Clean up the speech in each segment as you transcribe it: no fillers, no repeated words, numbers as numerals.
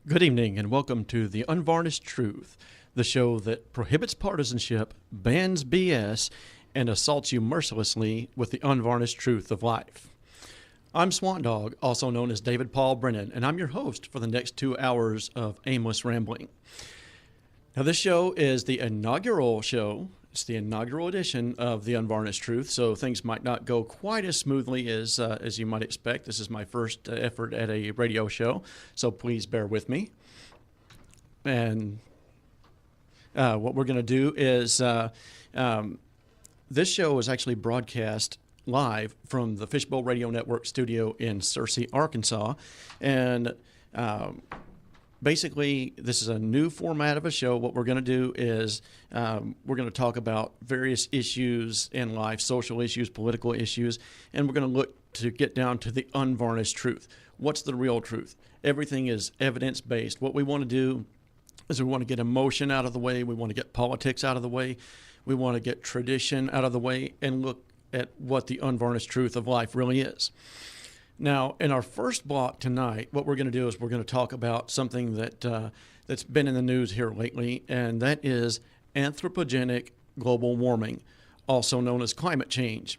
Good evening and welcome to The Unvarnished Truth, the show that prohibits partisanship, bans BS, and assaults you mercilessly with the unvarnished truth of life. I'm Swan Dog, also known as David Paul Brennan, and I'm your host for the next 2 hours of aimless rambling. Now, this show is the inaugural show. It's the inaugural edition of The Unvarnished Truth, so things might not go quite as smoothly as you might expect. This is my first effort at a radio show, so please bear with me. And what we're going to do is this show is actually broadcast live from the Fishbowl Radio Network studio in Searcy, Arkansas. And basically, this is a new format of a show. What we're going to do is we're going to talk about various issues in life, social issues, political issues, and we're going to look to get down to the unvarnished truth. What's the real truth? Everything is evidence-based. What we want to do is we want to get emotion out of the way. We want to get politics out of the way. We want to get tradition out of the way and look at what the unvarnished truth of life really is. Now, in our first block tonight, what we're going to do is we're going to talk about something that's been in the news here lately, and that is anthropogenic global warming, also known as climate change.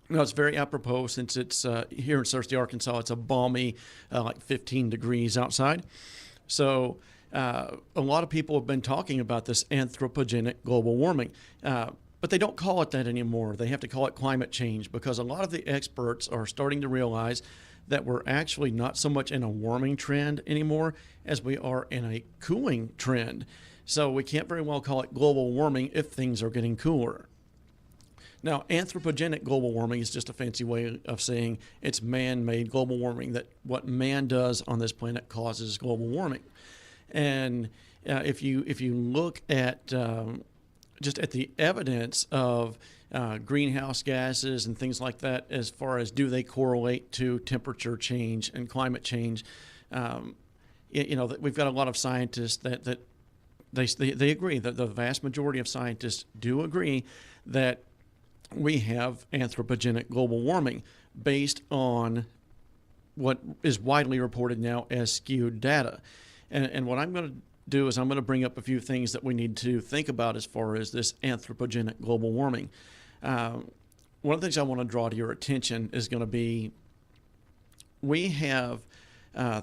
Now, it's very apropos since it's here in Searcy, Arkansas. It's a balmy, like 15 degrees outside. So a lot of people have been talking about this anthropogenic global warming. But they don't call it that anymore. They have to call it climate change because a lot of the experts are starting to realize that we're actually not so much in a warming trend anymore as we are in a cooling trend. So we can't very well call it global warming if things are getting cooler. Now, anthropogenic global warming is just a fancy way of saying it's man-made global warming, that what man does on this planet causes global warming. And if you look at just at the evidence of greenhouse gases and things like that, as far as do they correlate to temperature change and climate change, that we've got a lot of scientists that they agree, that the vast majority of scientists do agree that we have anthropogenic global warming based on what is widely reported now as skewed data. And what I'm going to do is I'm going to bring up a few things that we need to think about as far as this anthropogenic global warming. One of the things I want to draw to your attention is going to be we have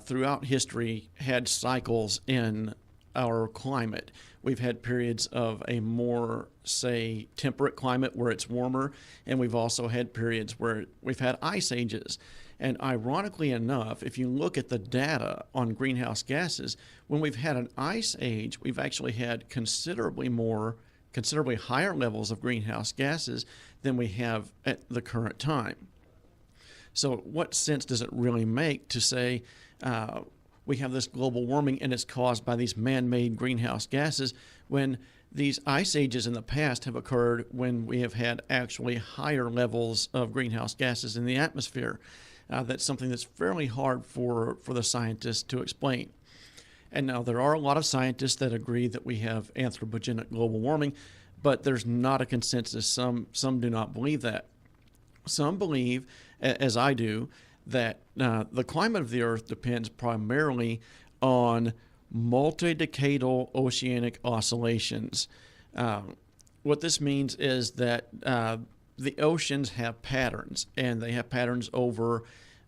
throughout history had cycles in our climate. We've had periods of a more, say, temperate climate where it's warmer, and we've also had periods where we've had ice ages. And ironically enough, if you look at the data on greenhouse gases, when we've had an ice age, we've actually had considerably higher levels of greenhouse gases than we have at the current time. So what sense does it really make to say we have this global warming and it's caused by these man-made greenhouse gases when these ice ages in the past have occurred when we have had actually higher levels of greenhouse gases in the atmosphere? That's something that's fairly hard for the scientists to explain. And now there are a lot of scientists that agree that we have anthropogenic global warming, but there's not a consensus. Some do not believe that. Some believe, as I do, that the climate of the Earth depends primarily on multi-decadal oceanic oscillations. What this means is that the oceans have patterns, and they have patterns over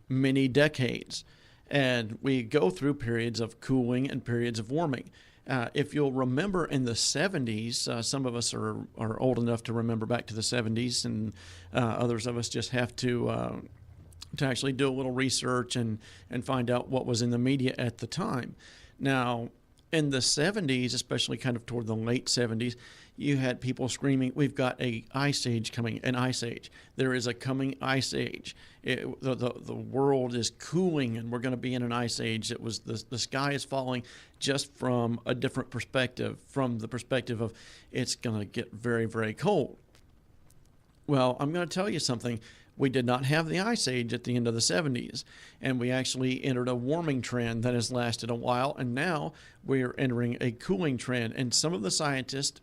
many decades. And we go through periods of cooling and periods of warming. If you'll remember in the 70s, some of us are old enough to remember back to the 70s, and others of us just have to actually do a little research and find out what was in the media at the time. Now, in the 70s, especially kind of toward the late 70s, you had people screaming, we've got an ice age coming, an ice age. There is a coming ice age. The world is cooling and we're going to be in an ice age. It was the sky is falling just from a different perspective, from the perspective of it's going to get very, very cold. Well, I'm going to tell you something. We did not have the ice age at the end of the 70s, and we actually entered a warming trend that has lasted a while, and now we're entering a cooling trend. And some of the scientists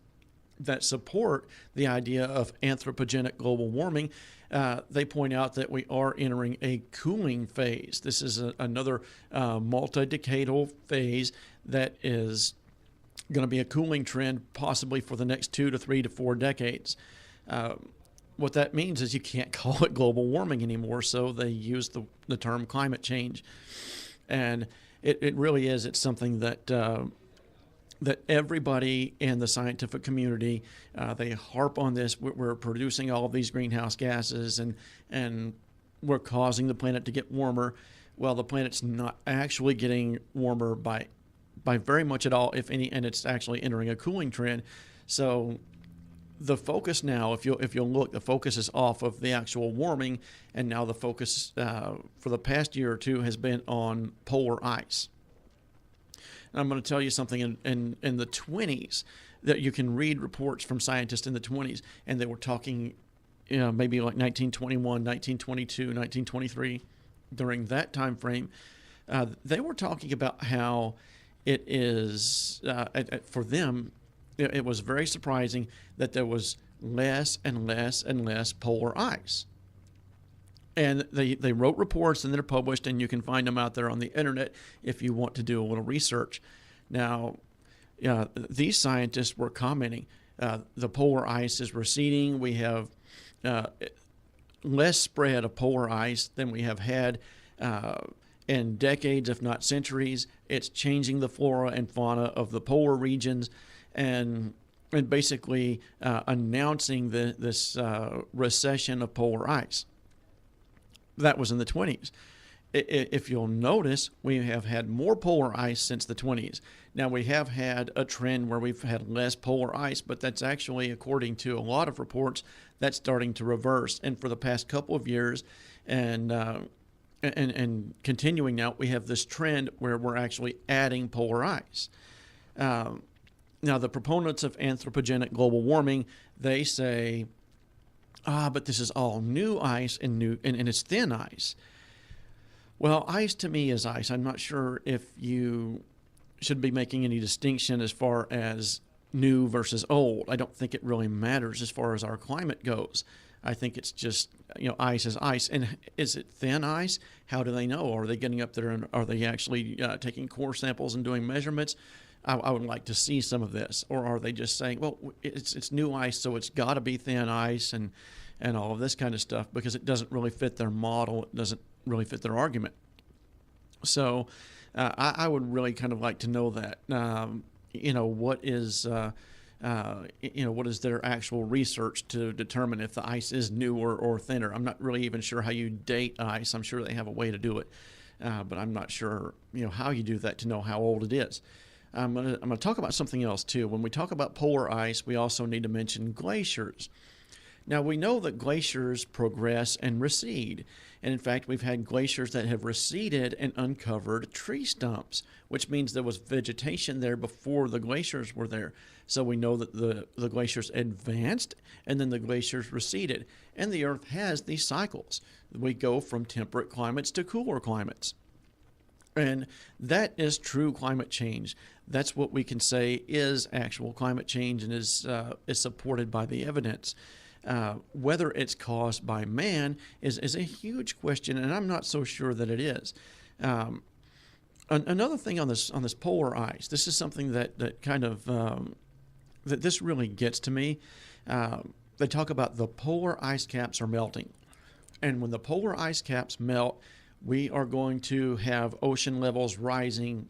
that support the idea of anthropogenic global warming, they point out that we are entering a cooling phase. This is another multi-decadal phase that is going to be a cooling trend possibly for the next 2 to 3 to 4 decades. What that means is you can't call it global warming anymore, so they use the term climate change. And it really is. It's something that that everybody in the scientific community, they harp on this. We're producing all of these greenhouse gases, and we're causing the planet to get warmer. Well, the planet's not actually getting warmer by very much at all, if any, and it's actually entering a cooling trend. So the focus now, if you'll look, the focus is off of the actual warming, and now the focus for the past year or two has been on polar ice. And I'm going to tell you something in the 20s that you can read reports from scientists in the 20s, and they were talking, maybe like 1921, 1922, 1923. During that time frame, they were talking about how it is, for them, it was very surprising that there was less and less and less polar ice. And they wrote reports, and they're published, and you can find them out there on the internet if you want to do a little research. Now, these scientists were commenting, the polar ice is receding. We have less spread of polar ice than we have had in decades, if not centuries. It's changing the flora and fauna of the polar regions, and basically announcing this recession of polar ice. That was in the 20s. If you'll notice, we have had more polar ice since the 20s. Now, we have had a trend where we've had less polar ice, but that's actually, according to a lot of reports, that's starting to reverse. And for the past couple of years, and continuing now, we have this trend where we're actually adding polar ice. Now, the proponents of anthropogenic global warming, they say, but this is all new ice and it's thin ice. Well, ice to me is ice. I'm not sure if you should be making any distinction as far as new versus old. I don't think it really matters as far as our climate goes. I think it's just, ice is ice. And is it thin ice? How do they know? Are they getting up there and are they actually taking core samples and doing measurements? I would like to see some of this. Or are they just saying, well, it's new ice, so it's got to be thin ice and all of this kind of stuff, because it doesn't really fit their model. It doesn't really fit their argument. So I would really kind of like to know that. What is their actual research to determine if the ice is newer or thinner? I'm not really even sure how you date ice. I'm sure they have a way to do it, but I'm not sure how you do that to know how old it is. I'm gonna talk about something else too. When we talk about polar ice, we also need to mention glaciers. Now, we know that glaciers progress and recede. And in fact, we've had glaciers that have receded and uncovered tree stumps, which means there was vegetation there before the glaciers were there. So we know that the glaciers advanced and then the glaciers receded. And the Earth has these cycles. We go from temperate climates to cooler climates. And that is true climate change. That's what we can say is actual climate change and is supported by the evidence. Whether it's caused by man is a huge question, and I'm not so sure that it is. Another thing on this polar ice, this is something that kind of that this really gets to me. They talk about the polar ice caps are melting, and when the polar ice caps melt, we are going to have ocean levels rising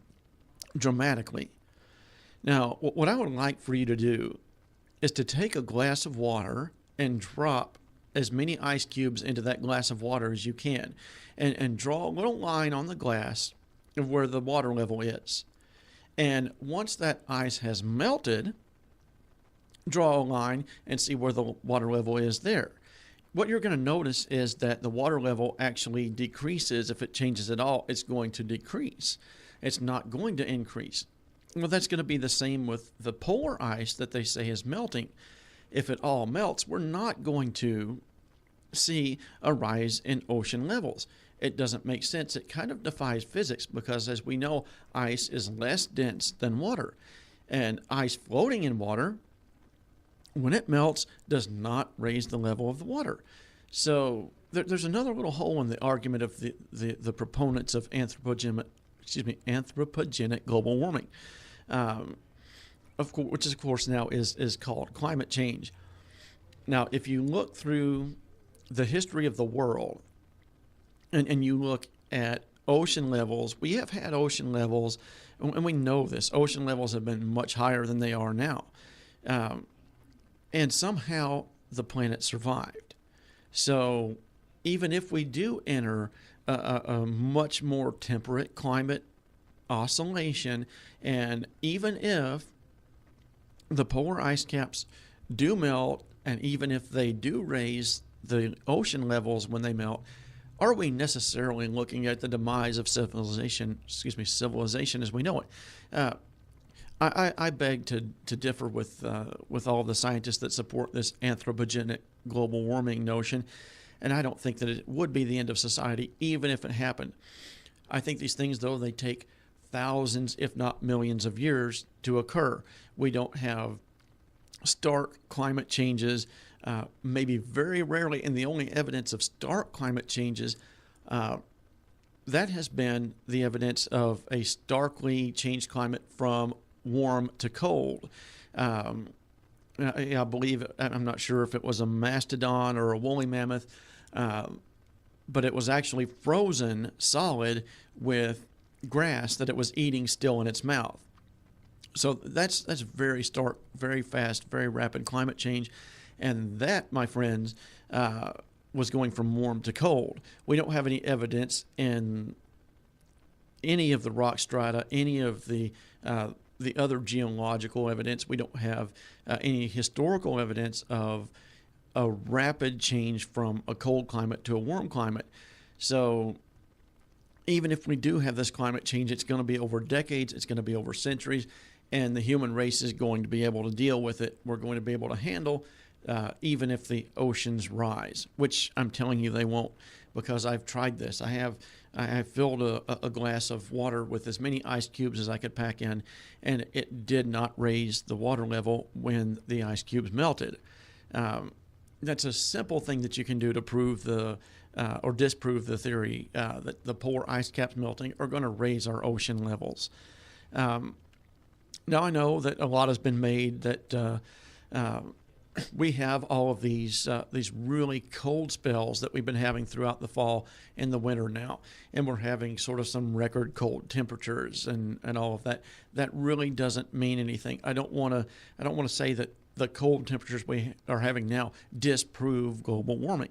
dramatically. Now, what I would like for you to do is to take a glass of water and drop as many ice cubes into that glass of water as you can, and draw a little line on the glass of where the water level is. And once that ice has melted, draw a line and see where the water level is there. What you're going to notice is that the water level actually decreases. If it changes at all, it's going to decrease. It's not going to increase. Well, that's going to be the same with the polar ice that they say is melting. If it all melts, we're not going to see a rise in ocean levels. It doesn't make sense. It kind of defies physics because, as we know, ice is less dense than water. And ice floating in water when it melts, does not raise the level of the water. So there's another little hole in the argument of the proponents of anthropogenic global warming, of course, which of course now is called climate change. Now, if you look through the history of the world and you look at ocean levels, we have had ocean levels, and we know this, ocean levels have been much higher than they are now. And somehow the planet survived. So even if we do enter a much more temperate climate oscillation, and even if the polar ice caps do melt, and even if they do raise the ocean levels when they melt, are we necessarily looking at the demise of civilization as we know it? I beg to differ with all the scientists that support this anthropogenic global warming notion, and I don't think that it would be the end of society even if it happened. I think these things, though, they take thousands, if not millions of years to occur. We don't have stark climate changes, maybe very rarely, and the only evidence of stark climate changes that has been the evidence of a starkly changed climate from warm to cold. I believe, I'm not sure if it was a mastodon or a woolly mammoth, but it was actually frozen solid with grass that it was eating still in its mouth. So that's very stark, very fast, very rapid climate change. And that, my friends, was going from warm to cold. We don't have any evidence in any of the rock strata, any of the other geological evidence. We don't have any historical evidence of a rapid change from a cold climate to a warm climate. So even if we do have this climate change, it's going to be over decades, it's going to be over centuries, and the human race is going to be able to deal with it. We're going to be able to handle even if the oceans rise, which I'm telling you they won't, because I've tried this. I have filled a glass of water with as many ice cubes as I could pack in, and it did not raise the water level when the ice cubes melted. That's a simple thing that you can do to prove or disprove the theory that the polar ice caps melting are going to raise our ocean levels. Now I know that a lot has been made that we have all of these really cold spells that we've been having throughout the fall and the winter now, and we're having sort of some record cold temperatures and all of that. That really doesn't mean anything. I don't want to say that the cold temperatures we are having now disprove global warming.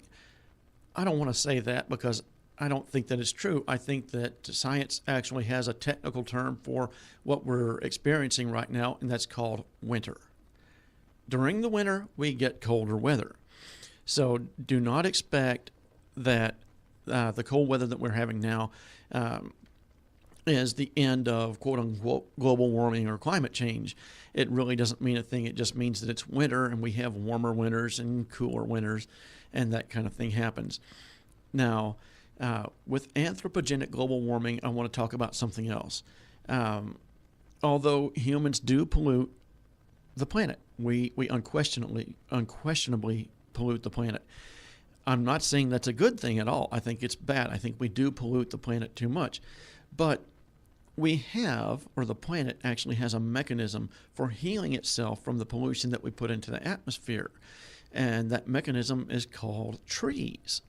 I don't want to say that because I don't think that it's true. I think that science actually has a technical term for what we're experiencing right now, and that's called winter. During the winter, we get colder weather. So do not expect that the cold weather that we're having now is the end of quote-unquote global warming or climate change. It really doesn't mean a thing. It just means that it's winter, and we have warmer winters and cooler winters, and that kind of thing happens. Now, with anthropogenic global warming, I want to talk about something else. Although humans do pollute the planet, we unquestionably pollute the planet. I'm not saying that's a good thing at all. I think it's bad. I think we do pollute the planet too much. But we have, or the planet actually has, a mechanism for healing itself from the pollution that we put into the atmosphere. And that mechanism is called trees.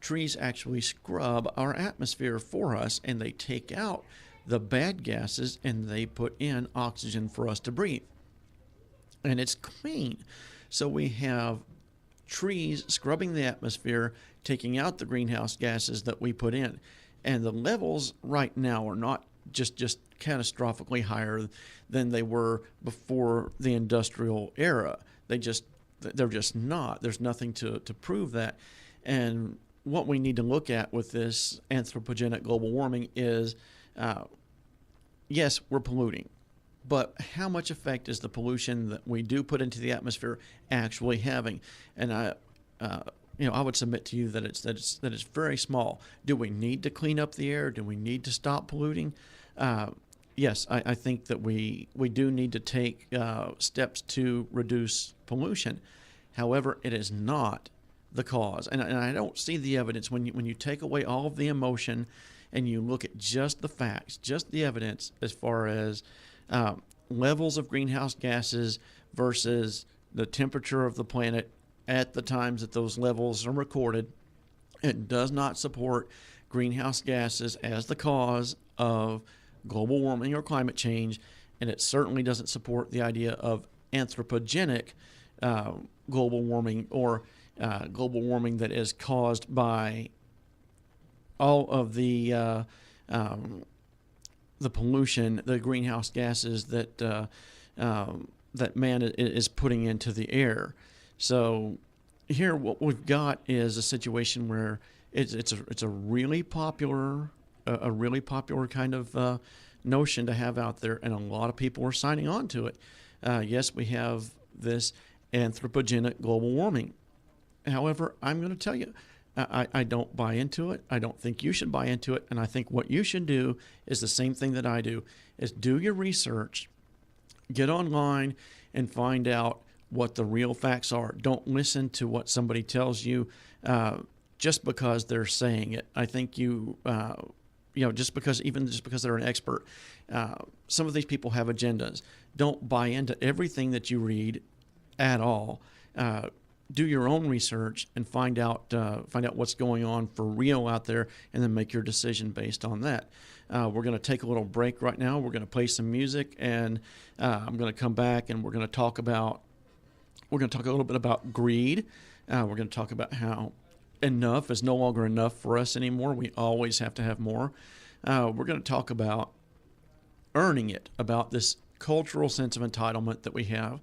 Trees actually scrub our atmosphere for us, and they take out the bad gases and they put in oxygen for us to breathe. And it's clean. So we have trees scrubbing the atmosphere, taking out the greenhouse gases that we put in. And the levels right now are not just catastrophically higher than they were before the industrial era. They're just not. There's nothing to prove that. And what we need to look at with this anthropogenic global warming is, yes, we're polluting, but how much effect is the pollution that we do put into the atmosphere actually having? And I would submit to you that it's very small. Do we need to clean up the air? Do we need to stop polluting? yes, I think that we do need to take steps to reduce pollution. However, it is not the cause, and I don't see the evidence when you take away all of the emotion and you look at just the facts, just the evidence as far as levels of greenhouse gases versus the temperature of the planet at the times that those levels are recorded. It does not support greenhouse gases as the cause of global warming or climate change, and it certainly doesn't support the idea of anthropogenic global warming or global warming that is caused by all of the pollution, the greenhouse gases that that man is putting into the air. So here, what we've got is a situation where it's a really popular kind of notion to have out there, and a lot of people are signing on to it. Yes, we have this anthropogenic global warming. However, I'm going to tell you, I don't buy into it. I don't think you should buy into it. And I think what you should do is the same thing that I do, is do your research, get online, and find out what the real facts are. Don't listen to what somebody tells you just because they're saying it. I think just because they're an expert. Some of these people have agendas. Don't buy into everything that you read at all. Do your own research and find out what's going on for real out there, and then make your decision based on that. We're going to take a little break right now. We're going to play some music, and I'm going to come back and we're going to talk a little bit about greed. We're going to talk about how enough is no longer enough for us anymore. We always have to have more. We're going to talk about earning it, about this cultural sense of entitlement that we have.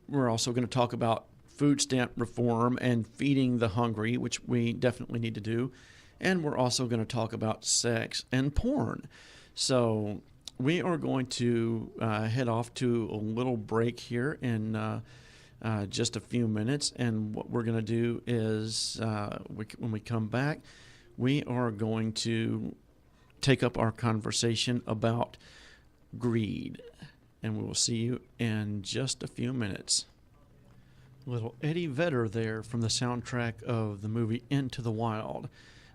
We're also going to talk about food stamp reform and feeding the hungry, which we definitely need to do. And we're also going to talk about sex and porn. So we are going to head off to a little break here in just a few minutes. And what we're going to do is when we come back, we are going to take up our conversation about greed. And we will see you in just a few minutes. Little Eddie Vedder there from the soundtrack of the movie Into the Wild.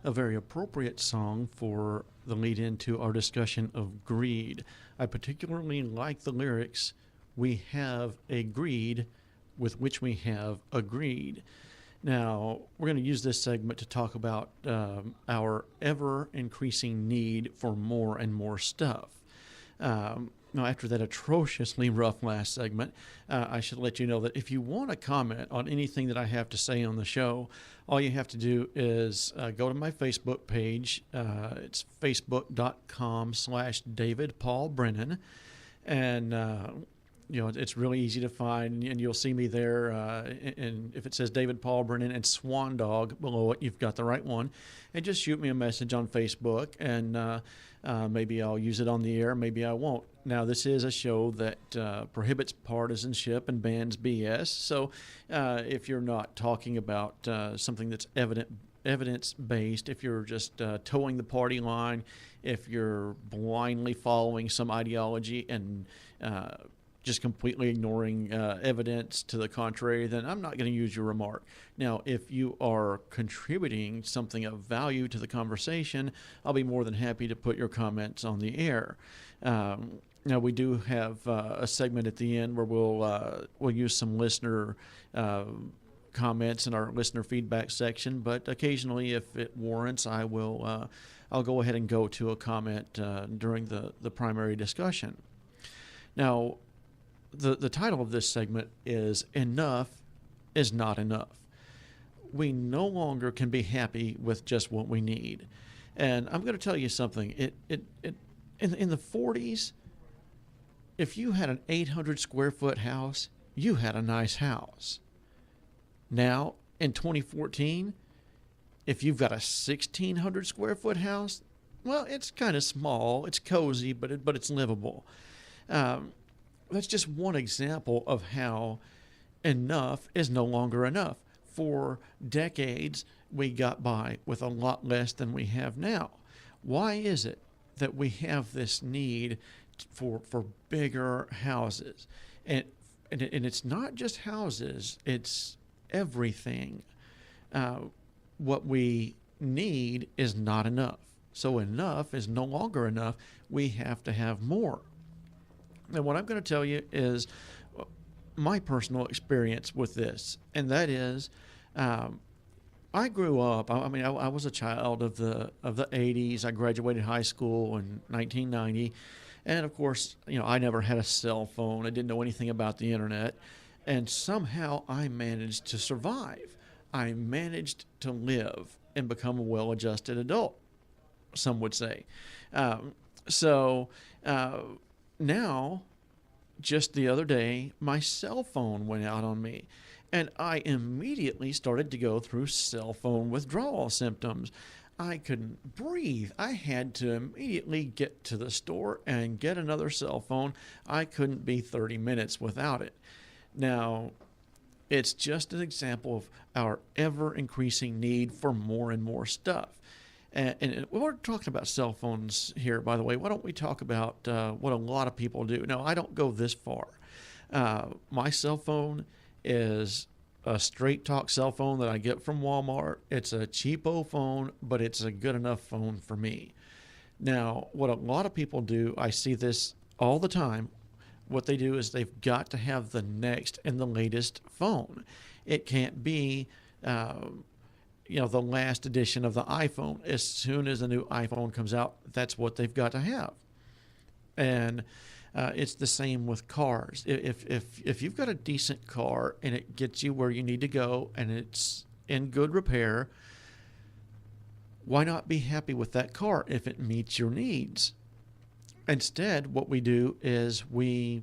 A very appropriate song for the lead into our discussion of greed. I particularly like the lyrics, "We have a greed with which we have agreed." Now, we're going to use this segment to talk about our ever-increasing need for more and more stuff. Now, after that atrociously rough last segment, I should let you know that if you want to comment on anything that I have to say on the show, all you have to do is go to my Facebook page. It's facebook.com/David Paul Brennan. And, it's really easy to find, and you'll see me there. And if it says David Paul Brennan and Swan Dog below it, you've got the right one. And just shoot me a message on Facebook, and maybe I'll use it on the air, maybe I won't. Now, this is a show that prohibits partisanship and bans BS. So if you're not talking about something that's evidence-based, if you're just towing the party line, if you're blindly following some ideology and just completely ignoring evidence to the contrary, then I'm not going to use your remark. Now, if you are contributing something of value to the conversation, I'll be more than happy to put your comments on the air. Now, we do have a segment at the end where we'll use some listener comments in our listener feedback section, but occasionally, if it warrants, I'll go ahead and go to a comment during the primary discussion. Now, the title of this segment is "Enough is Not Enough." We no longer can be happy with just what we need. And I'm going to tell you something. In the 40s, if you had an 800 square foot house, you had a nice house. Now, in 2014, if you've got a 1,600 square foot house, well, it's kind of small, it's cozy, but it's livable. That's just one example of how enough is no longer enough. For decades, we got by with a lot less than we have now. Why is it that we have this need for bigger houses, and it's not just houses; it's everything. What we need is not enough. So enough is no longer enough. We have to have more. And what I'm going to tell you is my personal experience with this, and that is, I grew up. I was a child of the '80s. I graduated high school in 1990, and of course, I never had a cell phone. I didn't know anything about the internet, and somehow I managed to survive. I managed to live and become a well-adjusted adult, some would say. So now, just the other day, my cell phone went out on me, and I immediately started to go through cell phone withdrawal symptoms. I couldn't breathe. I had to immediately get to the store and get another cell phone. I couldn't be 30 minutes without it. Now, it's just an example of our ever-increasing need for more and more stuff. And we're talking about cell phones here, by the way. Why don't we talk about what a lot of people do? No, I don't go this far. My cell phone is a straight talk cell phone that I get from Walmart. It's a cheapo phone, but it's a good enough phone for me. Now, what a lot of people do, I see this all the time. What they do is they've got to have the next and the latest phone. It can't be, the last edition of the iPhone. As soon as a new iPhone comes out, that's what they've got to have. And it's the same with cars. If you've got a decent car and it gets you where you need to go and it's in good repair, why not be happy with that car if it meets your needs? Instead, what we do is we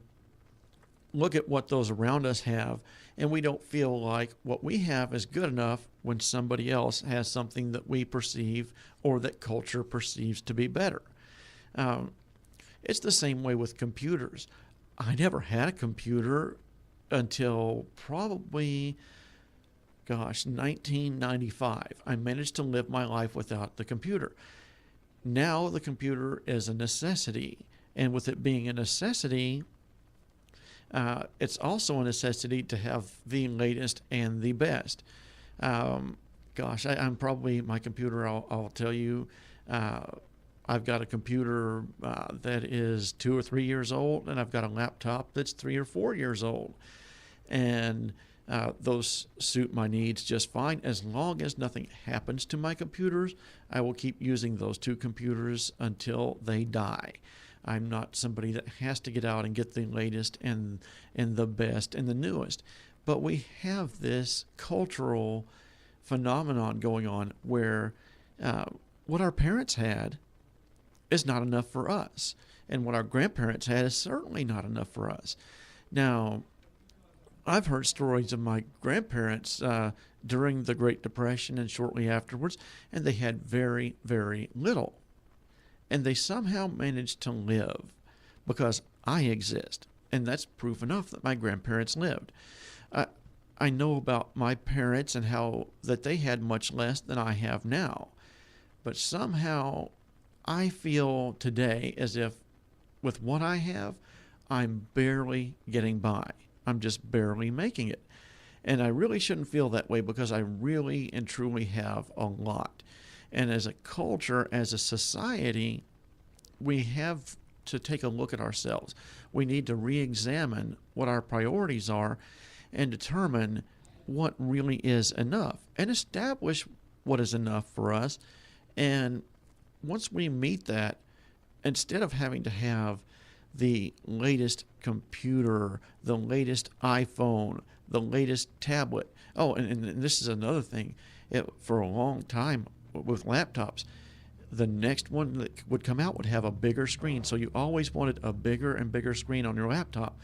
look at what those around us have, and we don't feel like what we have is good enough when somebody else has something that we perceive or that culture perceives to be better. It's the same way with computers. I never had a computer until probably, 1995. I managed to live my life without the computer. Now the computer is a necessity, and with it being a necessity, it's also a necessity to have the latest and the best. I'm probably my computer. I'll tell you, I've got a computer that is 2 or 3 years old, and I've got a laptop that's 3 or 4 years old, and those suit my needs just fine. As long as nothing happens to my computers, I will keep using those two computers until they die. I'm not somebody that has to get out and get the latest and the best and the newest. But we have this cultural phenomenon going on where what our parents had is not enough for us. And what our grandparents had is certainly not enough for us. Now, I've heard stories of my grandparents during the Great Depression and shortly afterwards, and they had very, very little. And they somehow managed to live because I exist. And that's proof enough that my grandparents lived. I know about my parents and how that they had much less than I have now. But somehow I feel today as if with what I have, I'm barely getting by. I'm just barely making it. And I really shouldn't feel that way because I really and truly have a lot. And as a culture, as a society, we have to take a look at ourselves. We need to re-examine what our priorities are and determine what really is enough and establish what is enough for us. And once we meet that, instead of having to have the latest computer, the latest iPhone, the latest tablet. Oh, and this is another thing. For a long time with laptops, the next one that would come out would have a bigger screen. So you always wanted a bigger and bigger screen on your laptop.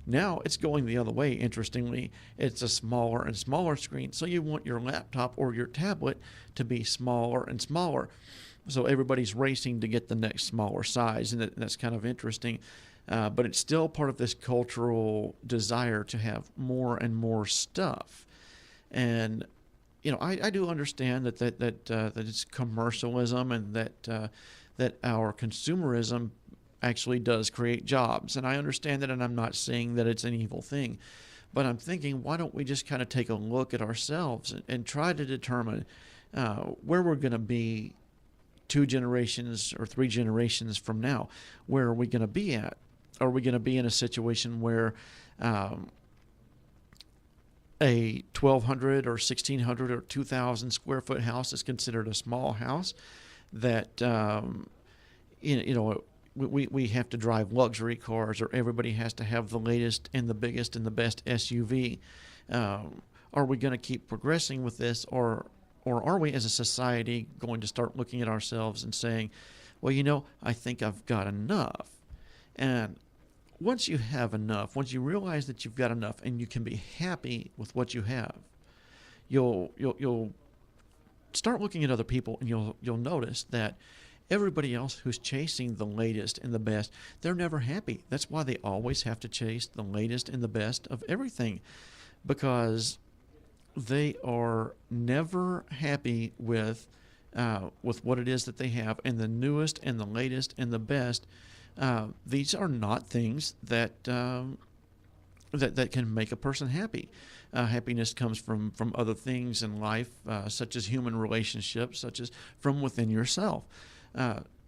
Now it's going the other way, interestingly. It's a smaller and smaller screen. So you want your laptop or your tablet to be smaller and smaller. So everybody's racing to get the next smaller size, and that's kind of interesting. But it's still part of this cultural desire to have more and more stuff. And I do understand that it's commercialism and that that our consumerism actually does create jobs. And I understand that, and I'm not saying that it's an evil thing. But I'm thinking, why don't we just kind of take a look at ourselves and try to determine where we're going to be 2 generations or 3 generations from now? Where are we going to be at? Are we going to be in a situation where a 1,200 or 1,600 or 2,000 square foot house is considered a small house? That we have to drive luxury cars, or everybody has to have the latest and the biggest and the best SUV. Are we going to keep progressing with this, or are we as a society going to start looking at ourselves and saying, well, I think I've got enough? And once you have enough, once you realize that you've got enough and you can be happy with what you have, you'll start looking at other people, and you'll notice that everybody else who's chasing the latest and the best, they're never happy. That's why they always have to chase the latest and the best of everything, because they are never happy with what it is that they have. And the newest and the latest and the best, these are not things that that can make a person happy. Happiness comes from other things in life, such as human relationships, such as from within yourself.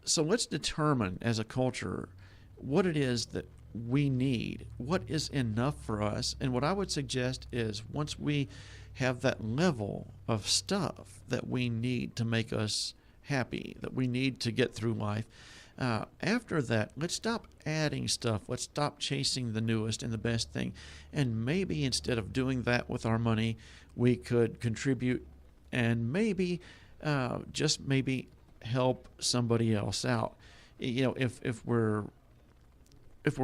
So let's determine as a culture what it is that we need, what is enough for us. And what I would suggest is, once we have that level of stuff that we need to make us happy, that we need to get through life, after that, let's stop adding stuff. Let's stop chasing the newest and the best thing. And maybe instead of doing that with our money, we could contribute and maybe, just maybe, help somebody else out. If we're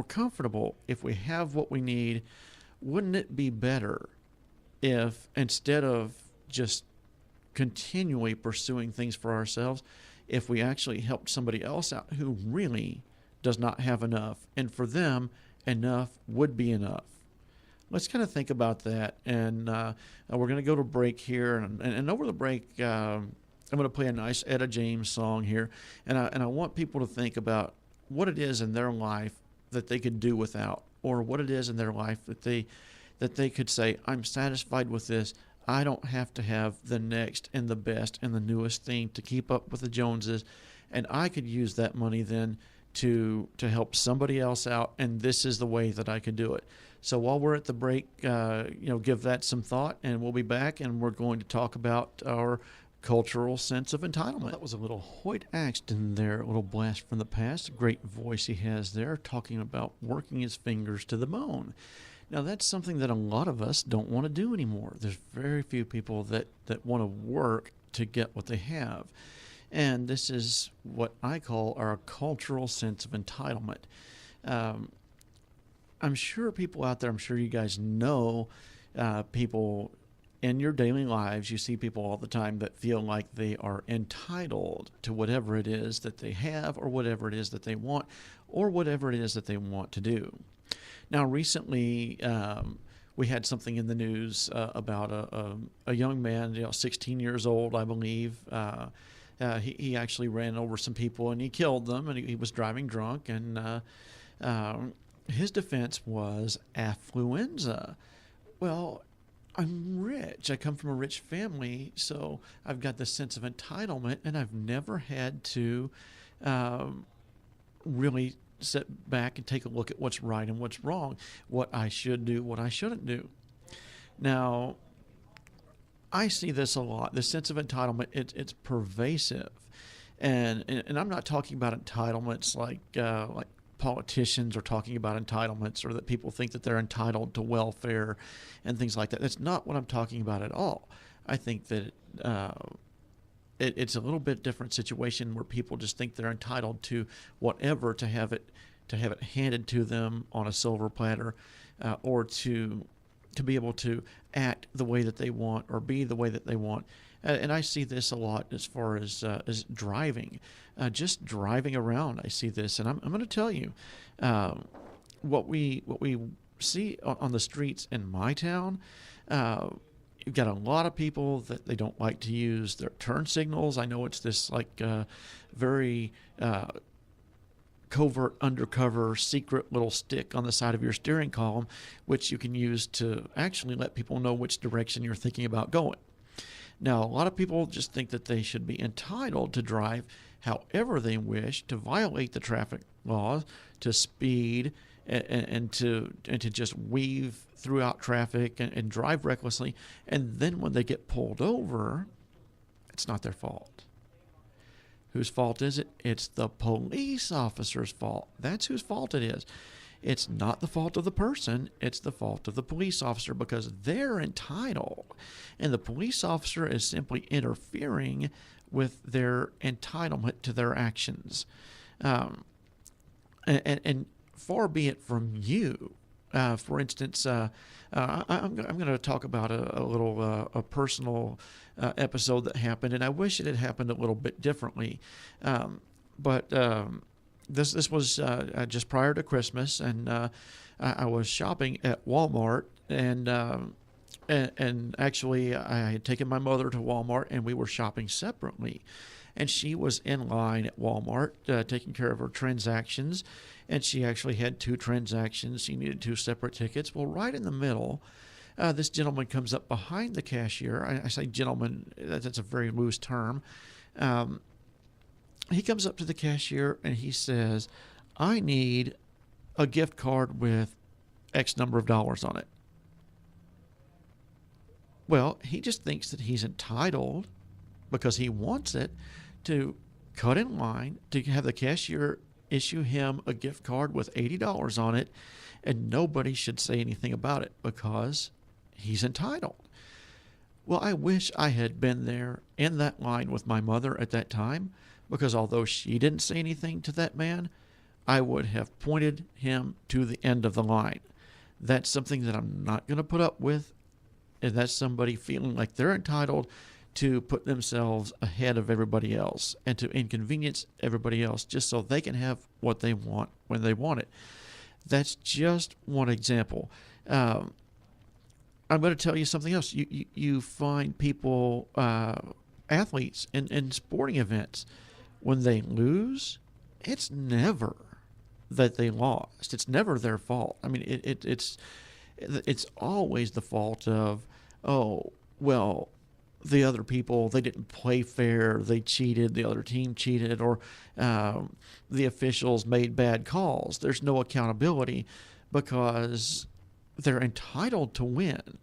comfortable, if we have what we need, wouldn't it be better if, instead of just continually pursuing things for ourselves, if we actually helped somebody else out who really does not have enough, and for them, enough would be enough? Let's kind of think about that, and we're going to go to break here, and over the break, I'm going to play a nice Etta James song here, and I want people to think about what it is in their life that they could do without, or what it is in their life that they could say, I'm satisfied with this. I don't have to have the next and the best and the newest thing to keep up with the Joneses, and I could use that money then to help somebody else out, and this is the way that I could do it. So while we're at the break, give that some thought, and we'll be back, and we're going to talk about our cultural sense of entitlement. Well, that was a little Hoyt Axton there, a little blast from the past. A great voice he has there, talking about working his fingers to the bone. Now, that's something that a lot of us don't want to do anymore. There's very few people that want to work to get what they have. And this is what I call our cultural sense of entitlement. I'm sure people out there, I'm sure you guys know people in your daily lives. You see people all the time that feel like they are entitled to whatever it is that they have, or whatever it is that they want, or whatever it is that they want to do. Now, recently, we had something in the news about a young man, 16 years old, I believe. He actually ran over some people and he killed them, and he was driving drunk, and his defense was affluenza. Well, I'm rich. I come from a rich family, so I've got this sense of entitlement, and I've never had to really sit back and take a look at what's right and what's wrong, what I should do, what I shouldn't do. Now, I see this a lot. This sense of entitlement, it's pervasive, and I'm not talking about entitlements like politicians are talking about entitlements, or that people think that they're entitled to welfare and things like that. That's not what I'm talking about at all. I think that it's a little bit different situation where people just think they're entitled to whatever, to have it handed to them on a silver platter, or to be able to act the way that they want, or be the way that they want. And I see this a lot as far as driving, just driving around. I see this, and I'm going to tell you what we see on the streets in my town. you've got a lot of people that they don't like to use their turn signals. I know it's this very covert, undercover, secret little stick on the side of your steering column, which you can use to actually let people know which direction you're thinking about going. Now, a lot of people just think that they should be entitled to drive however they wish, to violate the traffic laws, to speed, and to just weave throughout traffic and drive recklessly. And then when they get pulled over, it's not their fault. Whose fault is it? It's the police officer's fault. That's whose fault it is. It's not the fault of the person. It's the fault of the police officer, because they're entitled. And the police officer is simply interfering with their entitlement to their actions. And far be it from you. For instance, I'm going to talk about a little personal episode that happened, and I wish it had happened a little bit differently. But this was just prior to Christmas, and I was shopping at Walmart, and actually I had taken my mother to Walmart, and we were shopping separately. And she was in line at Walmart taking care of her transactions, and she actually had 2 transactions. She needed 2 separate tickets. Well, right in the middle, this gentleman comes up behind the cashier. I say gentleman, that's a very loose term. He comes up to the cashier and he says, "I need a gift card with X number of dollars on it." Well, he just thinks that he's entitled, because he wants it, to cut in line to have the cashier issue him a gift card with $80 on it, and nobody should say anything about it because he's entitled. Well, I wish I had been there in that line with my mother at that time, because although she didn't say anything to that man, I would have pointed him to the end of the line. That's something that I'm not going to put up with, and that's somebody feeling like they're entitled to put themselves ahead of everybody else and to inconvenience everybody else just so they can have what they want when they want it. That's just one example. I'm going to tell you something else. You find people, athletes in sporting events, when they lose, it's never that they lost. It's never their fault. I mean, it's always the fault of, oh, well, the other people, they didn't play fair, they cheated, the other team cheated, or the officials made bad calls. There's no accountability because they're entitled to win.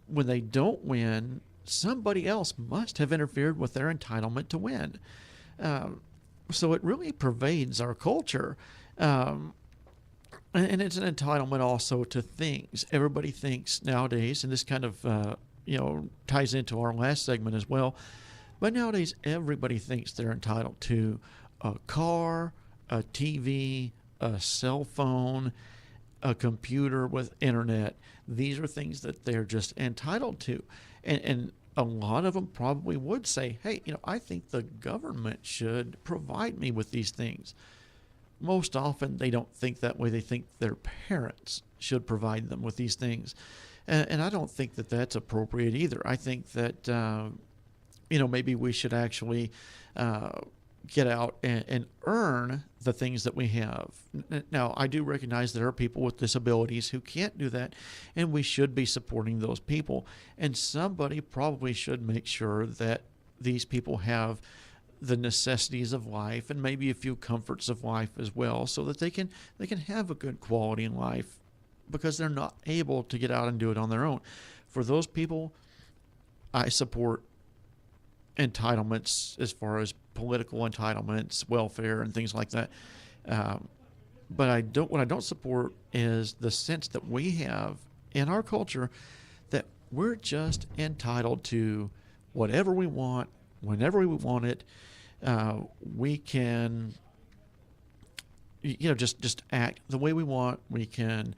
When they don't win, somebody else must have interfered with their entitlement to win. So it really pervades our culture. And it's an entitlement also to things. Everybody thinks nowadays, and this kind of ties into our last segment as well, but nowadays everybody thinks they're entitled to a car, a TV, a cell phone, a computer with internet. These are things that they're just entitled to. And a lot of them probably would say, hey, I think the government should provide me with these things. Most often they don't think that way. They think their parents should provide them with these things. And I don't think that that's appropriate either. I think that, maybe we should actually get out and earn the things that we have. Now, I do recognize there are people with disabilities who can't do that, and we should be supporting those people. And somebody probably should make sure that these people have the necessities of life and maybe a few comforts of life as well, so that they can have a good quality in life, because they're not able to get out and do it on their own. For those people, I support entitlements as far as political entitlements, welfare, and things like that. But what I don't support is the sense that we have in our culture that we're just entitled to whatever we want, whenever we want it. We can, just act the way we want. We can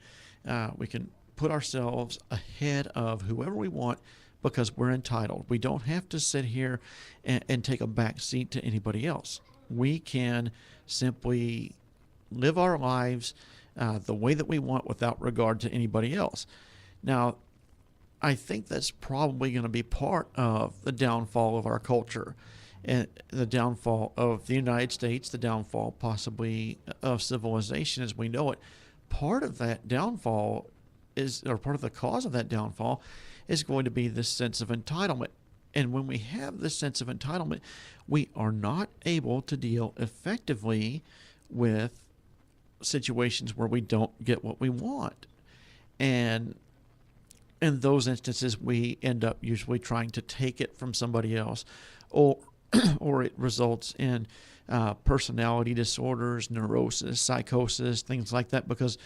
put ourselves ahead of whoever we want because we're entitled. We don't have to sit here and take a back seat to anybody else. We can simply live our lives the way that we want without regard to anybody else. Now, I think that's probably going to be part of the downfall of our culture and the downfall of the United States, the downfall possibly of civilization as we know it. Part of that downfall or part of the cause of that downfall is going to be this sense of entitlement. And when we have this sense of entitlement, we are not able to deal effectively with situations where we don't get what we want. And in those instances, we end up usually trying to take it from somebody else, or or it results in personality disorders, neurosis, psychosis, things like that, because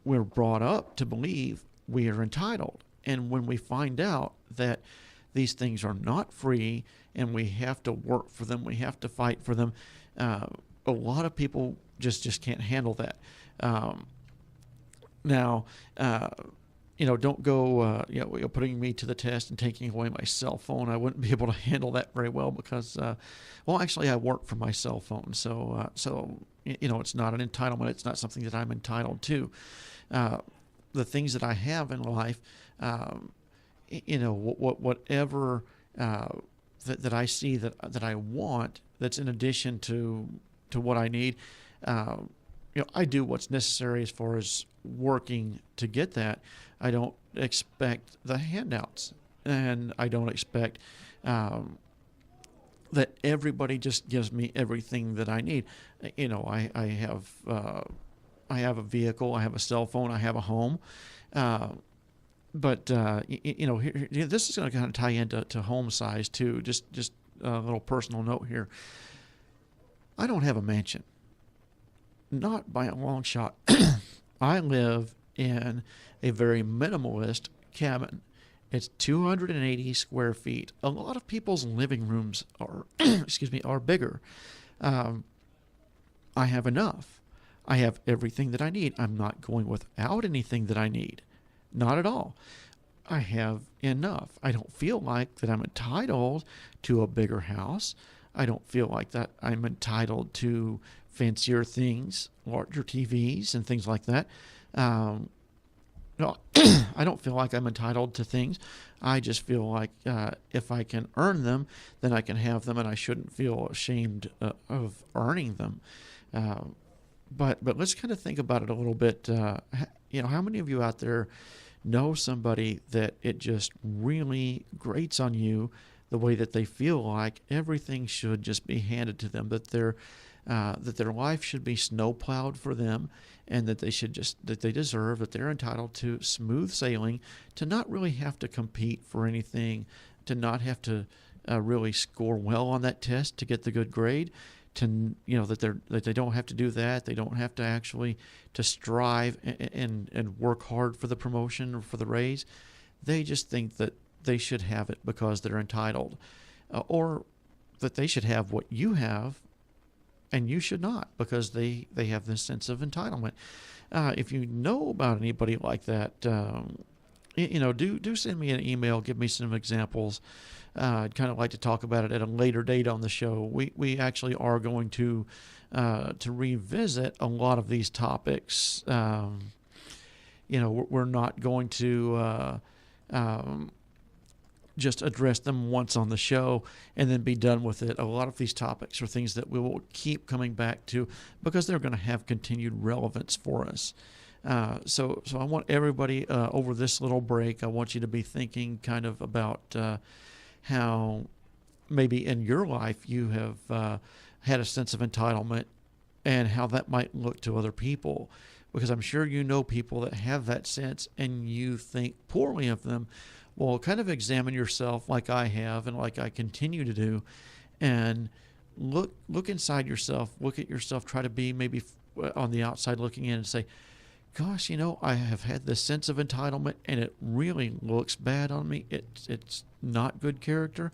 we're brought up to believe we are entitled. And when we find out that these things are not free and we have to work for them, we have to fight for them, a lot of people just can't handle that. Now, don't go, putting me to the test and taking away my cell phone. I wouldn't be able to handle that very well because, actually, I work for my cell phone. So it's not an entitlement. It's not something that I'm entitled to. The things that I have in life, whatever that I see that I want, that's in addition to what I need. I do what's necessary as far as working to get that. I don't expect the handouts, and I don't expect that everybody just gives me everything that I need. I have a vehicle, I have a cell phone, I have a home, but this is going to kind of tie into home size too. Just a little personal note here. I don't have a mansion. Not by a long shot. I live in a very minimalist cabin. It's 280 square feet. A lot of people's living rooms are, are bigger. I have enough. I have everything that I need. I'm not going without anything that I need. Not at all. I have enough. I don't feel like that I'm entitled to a bigger house. I don't feel like that I'm entitled to fancier things, larger TVs and things like that. No, I don't feel like I'm entitled to things. I just feel like if I can earn them, then I can have them, and I shouldn't feel ashamed of earning them. But let's kind of think about it a little bit. How many of you out there know somebody that it just really grates on you the way that they feel like everything should just be handed to them, that their life should be snowplowed for them, and that they deserve, that they're entitled to smooth sailing, to not really have to compete for anything, to not have to really score well on that test to get the good grade, that they don't have to do that, they don't have to actually to strive and work hard for the promotion or for the raise. They just think that they should have it because they're entitled, or that they should have what you have and you should not, because they have this sense of entitlement. If you know about anybody like that, do send me an email, give me some examples. I'd kind of like to talk about it at a later date on the show. We actually are going to revisit a lot of these topics. We're not going to just address them once on the show and then be done with it. A lot of these topics are things that we will keep coming back to because they're going to have continued relevance for us. So I want everybody over this little break, I want you to be thinking kind of about how maybe in your life you have had a sense of entitlement and how that might look to other people. Because I'm sure you know people that have that sense and you think poorly of them. Well, kind of examine yourself like I have and like I continue to do, and look inside yourself, look at yourself, try to be maybe on the outside looking in and say, gosh, I have had this sense of entitlement and it really looks bad on me. It's not good character.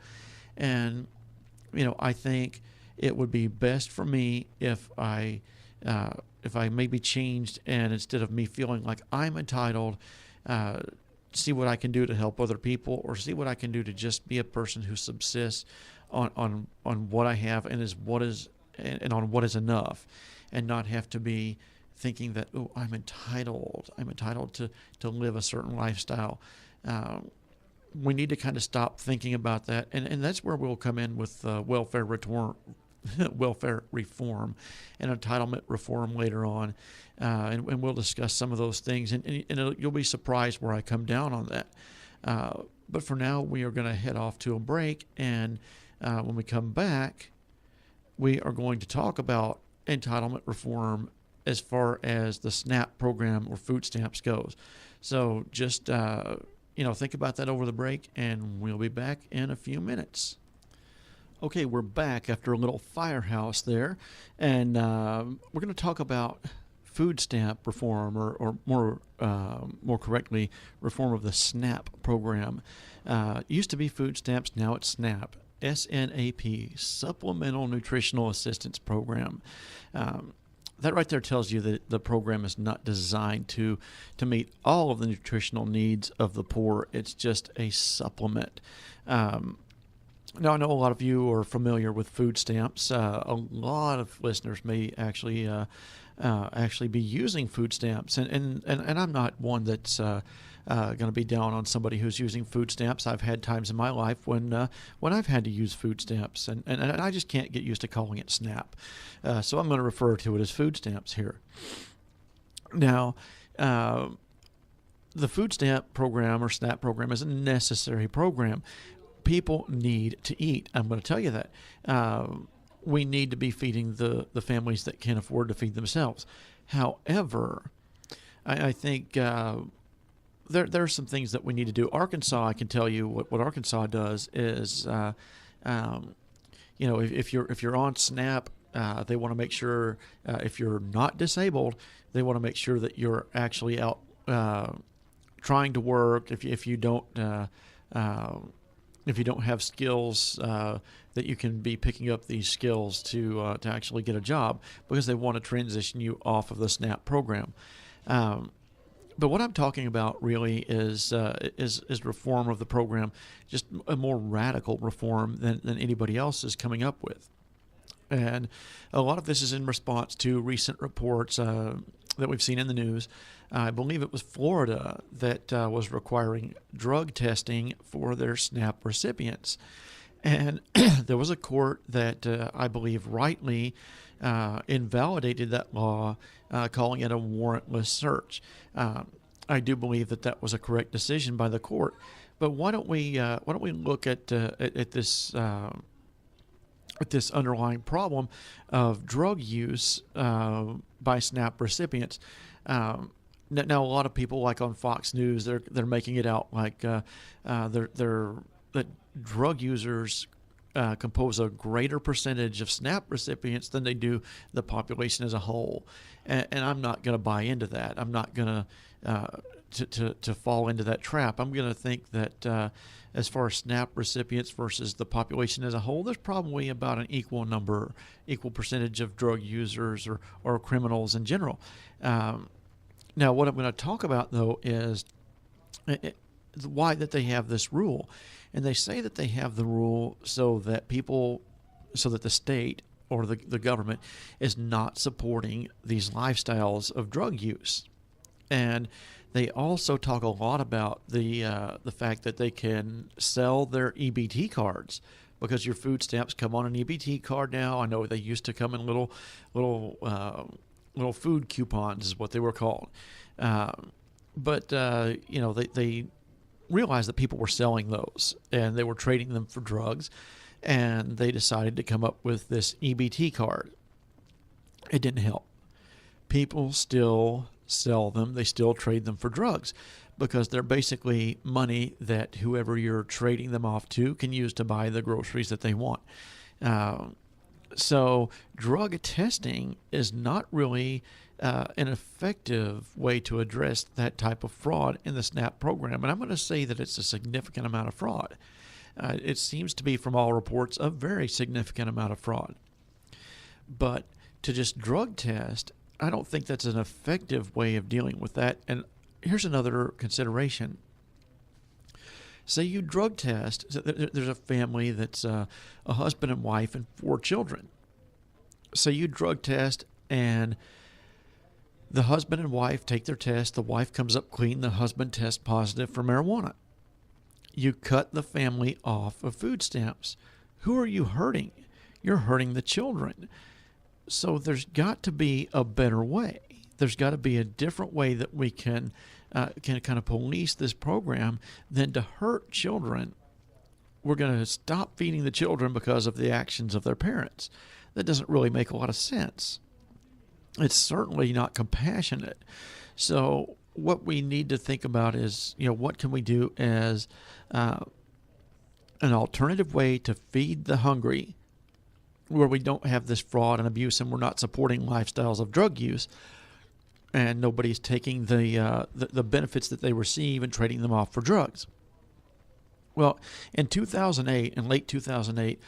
And, I think it would be best for me if I maybe changed, and instead of me feeling like I'm entitled, see what I can do to help other people, or see what I can do to just be a person who subsists on what I have and on what is enough, and not have to be thinking that, I'm entitled to live a certain lifestyle. we need to kind of stop thinking about that, and that's where we'll come in with welfare reform, welfare reform, and entitlement reform later on, and we'll discuss some of those things, and you'll be surprised where I come down on that. But for now, we are going to head off to a break, and when we come back, we are going to talk about entitlement reform as far as the SNAP program or food stamps goes. So just think about that over the break, and we'll be back in a few minutes. Okay, we're back after a little firehouse there, and we're going to talk about food stamp reform, or more correctly, reform of the SNAP program. It used to be food stamps, now it's SNAP. SNAP, Supplemental Nutritional Assistance Program. That right there tells you that the program is not designed to meet all of the nutritional needs of the poor. It's just a supplement. Now, I know a lot of you are familiar with food stamps. A lot of listeners may actually be using food stamps, and I'm not one that's going to be down on somebody who's using food stamps. I've had times in my life when I've had to use food stamps, and I just can't get used to calling it SNAP. So I'm going to refer to it as food stamps here. Now, the food stamp program or SNAP program is a necessary program. People need to eat. I'm going to tell you that. We need to be feeding the families that can't afford to feed themselves. However, I think there are some things that we need to do. Arkansas, I can tell you what Arkansas does is, if you're on SNAP, they want to make sure if you're not disabled, they want to make sure that you're actually out trying to work. If you don't have skills, that you can be picking up these skills to actually get a job, because they want to transition you off of the SNAP program. But what I'm talking about really is reform of the program, just a more radical reform than anybody else is coming up with. And a lot of this is in response to recent reports that we've seen in the news. I believe it was Florida that was requiring drug testing for their SNAP recipients. And there was a court that I believe rightly invalidated that law, calling it a warrantless search. I do believe that was a correct decision by the court. But why don't we look at this underlying problem of drug use by SNAP recipients? Now, a lot of people, like on Fox News, they're making it out like that drug users compose a greater percentage of SNAP recipients than they do the population as a whole, and I'm not going to buy into that. I'm not going to fall into that trap. I'm going to think that as far as SNAP recipients versus the population as a whole, there's probably about an equal percentage of drug users or criminals in general. Now, what I'm going to talk about, though, is why that they have this rule. And they say that they have the rule so that the state or the government is not supporting these lifestyles of drug use. And they also talk a lot about the fact that they can sell their EBT cards, because your food stamps come on an EBT card now. I know they used to come in little food coupons is what they were called. But they realized that people were selling those and they were trading them for drugs, and they decided to come up with this EBT card. It didn't help. People still sell them. They still trade them for drugs, because they're basically money that whoever you're trading them off to can use to buy the groceries that they want. So drug testing is not really an effective way to address that type of fraud in the SNAP program. And I'm going to say that it's a significant amount of fraud. It seems to be, from all reports, a very significant amount of fraud. But to just drug test, I don't think that's an effective way of dealing with that. And here's another consideration. Say you drug test. There's a family that's a husband and wife and 4 children. Say you drug test, and the husband and wife take their test. The wife comes up clean. The husband tests positive for marijuana. you cut the family off of food stamps. Who are you hurting? You're hurting the children. So there's got to be a better way. There's got to be a different way that we can kind of police this program than to hurt children. We're going to stop feeding the children because of the actions of their parents. That doesn't really make a lot of sense. It's certainly not compassionate. So what we need to think about is, what can we do as an alternative way to feed the hungry, where we don't have this fraud and abuse, and we're not supporting lifestyles of drug use, and nobody's taking the benefits that they receive and trading them off for drugs. Well, in 2008, in late 2008,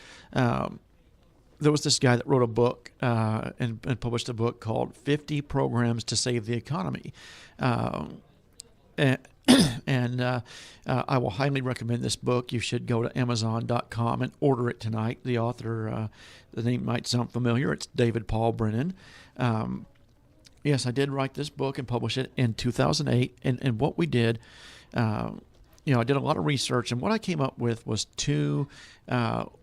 there was this guy that wrote a book and published a book called 50 Programs to Save the Economy. And I will highly recommend this book. You should go to Amazon.com and order it tonight. The author, the name might sound familiar. It's David Paul Brennan. Yes, I did write this book and publish it in 2008. And what we did, I did a lot of research, and what I came up with was two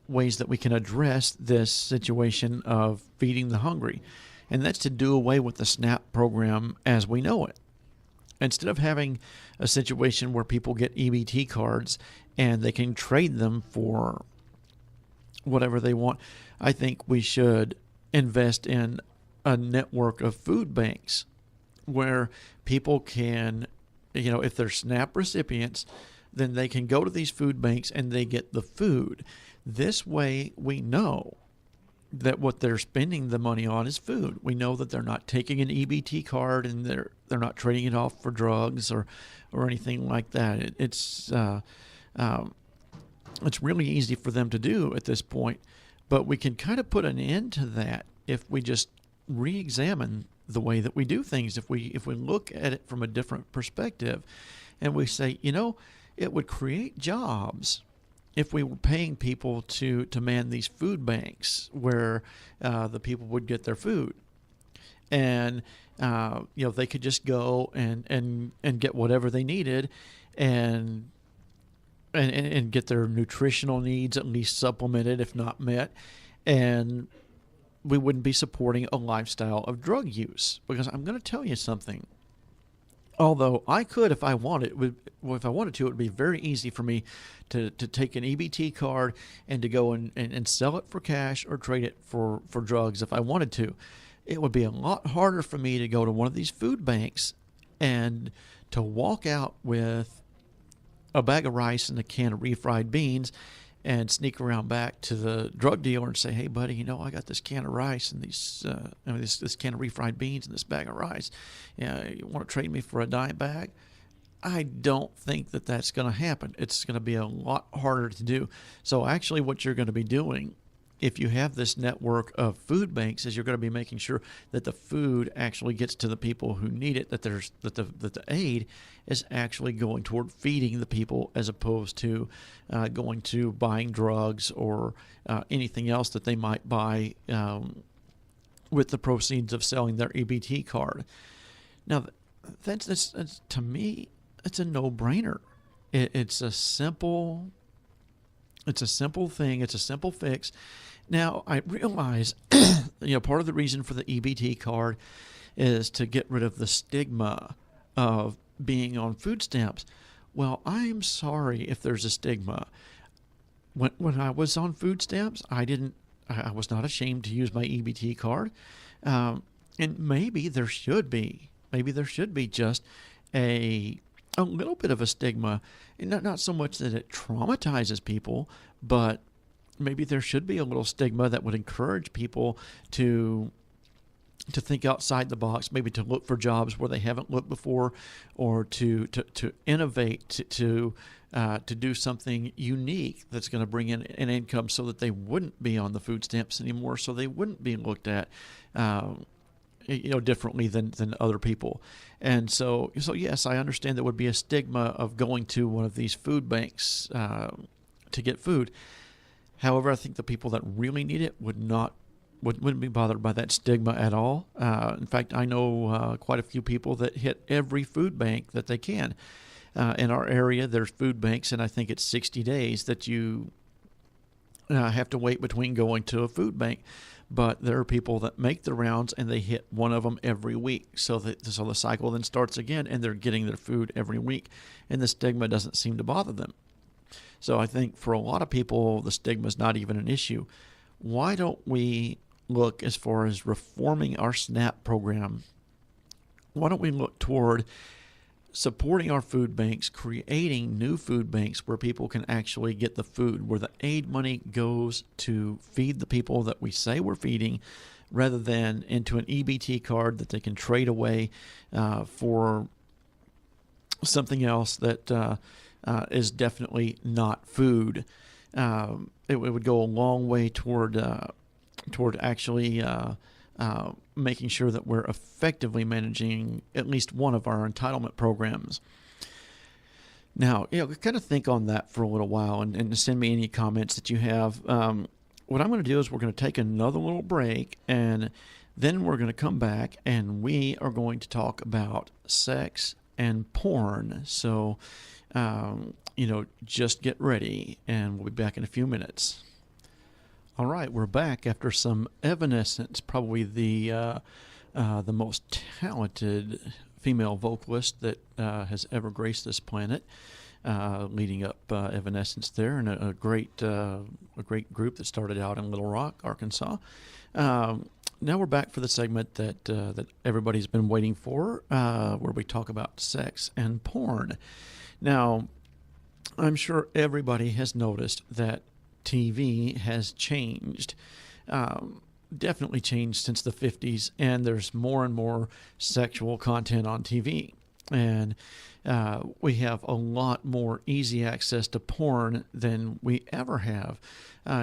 ways that we can address this situation of feeding the hungry. And that's to do away with the SNAP program as we know it. Instead of having a situation where people get EBT cards and they can trade them for whatever they want, I think we should invest in a network of food banks where people can, if they're SNAP recipients, then they can go to these food banks and they get the food. This way we know that what they're spending the money on is food. We know that they're not taking an EBT card and they're not trading it off for drugs or anything like that. It's really easy for them to do at this point, but we can kind of put an end to that if we just re-examine the way that we do things. If we look at it from a different perspective, and we say, it would create jobs if we were paying people to man these food banks where the people would get their food. And, they could just go and get whatever they needed and get their nutritional needs at least supplemented, if not met. And we wouldn't be supporting a lifestyle of drug use. Because I'm going to tell you something. Although I could, if I wanted to, it would be very easy for me to take an EBT card and to go and sell it for cash or trade it for drugs if I wanted to. It would be a lot harder for me to go to one of these food banks and to walk out with a bag of rice and a can of refried beans and sneak around back to the drug dealer and say, "Hey, buddy, I got this can of rice and these, this can of refried beans and this bag of rice. You want to trade me for a dime bag?" I don't think that that's going to happen. It's going to be a lot harder to do. So actually what you're going to be doing, if you have this network of food banks, is you're going to be making sure that the food actually gets to the people who need it, that the aid is actually going toward feeding the people as opposed to going to buying drugs or anything else that they might buy with the proceeds of selling their EBT card. Now, that's to me, it's a no-brainer. It's a simple thing. It's a simple fix. Now, I realize, part of the reason for the EBT card is to get rid of the stigma of being on food stamps. Well, I'm sorry if there's a stigma. When I was on food stamps, I was not ashamed to use my EBT card. And maybe there should be just a little bit of a stigma. Not so much that it traumatizes people, but maybe there should be a little stigma that would encourage people to think outside the box, maybe to look for jobs where they haven't looked before, or to innovate, to do something unique that's going to bring in an income so that they wouldn't be on the food stamps anymore, so they wouldn't be looked at differently than other people. And so yes, I understand there would be a stigma of going to one of these food banks to get food. However, I think the people that really need it wouldn't be bothered by that stigma at all. In fact, I know quite a few people that hit every food bank that they can. In our area, there's food banks, and I think it's 60 days that you have to wait between going to a food bank. But there are people that make the rounds and they hit one of them every week. So the cycle then starts again, and they're getting their food every week, and the stigma doesn't seem to bother them. So I think for a lot of people, the stigma is not even an issue. Why don't we look as far as reforming our SNAP program? Why don't we look toward supporting our food banks, creating new food banks where people can actually get the food, where the aid money goes to feed the people that we say we're feeding, rather than into an EBT card that they can trade away for something else that is definitely not food. It would go a long way toward actually making sure that we're effectively managing at least one of our entitlement programs. Now, kind of think on that for a little while and send me any comments that you have. What I'm going to do is we're going to take another little break, and then we're going to come back and we are going to talk about sex and porn. So, just get ready, and we'll be back in a few minutes. All right, we're back after some Evanescence, probably the most talented female vocalist that has ever graced this planet, leading up Evanescence there, and a great group that started out in Little Rock, Arkansas. Now we're back for the segment that everybody's been waiting for, where we talk about sex and porn. Now, I'm sure everybody has noticed that TV has changed, definitely changed since the 50s, and there's more and more sexual content on TV. And we have a lot more easy access to porn than we ever have.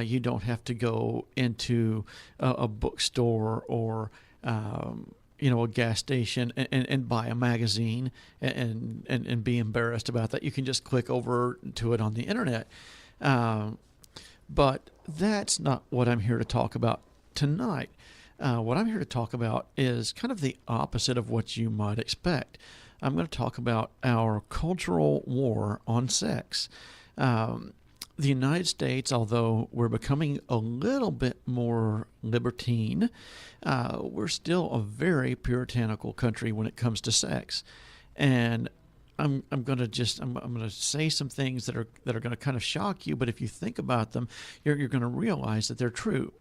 You don't have to go into a bookstore or a gas station and buy a magazine and be embarrassed about that. You can just click over to it on the internet. But that's not what I'm here to talk about tonight. What I'm here to talk about is kind of the opposite of what you might expect. I'm going to talk about our cultural war on sex. The United States, although we're becoming a little bit more libertine, we're still a very puritanical country when it comes to sex. And I'm going to say some things that are going to kind of shock you, but if you think about them, you're going to realize that they're true.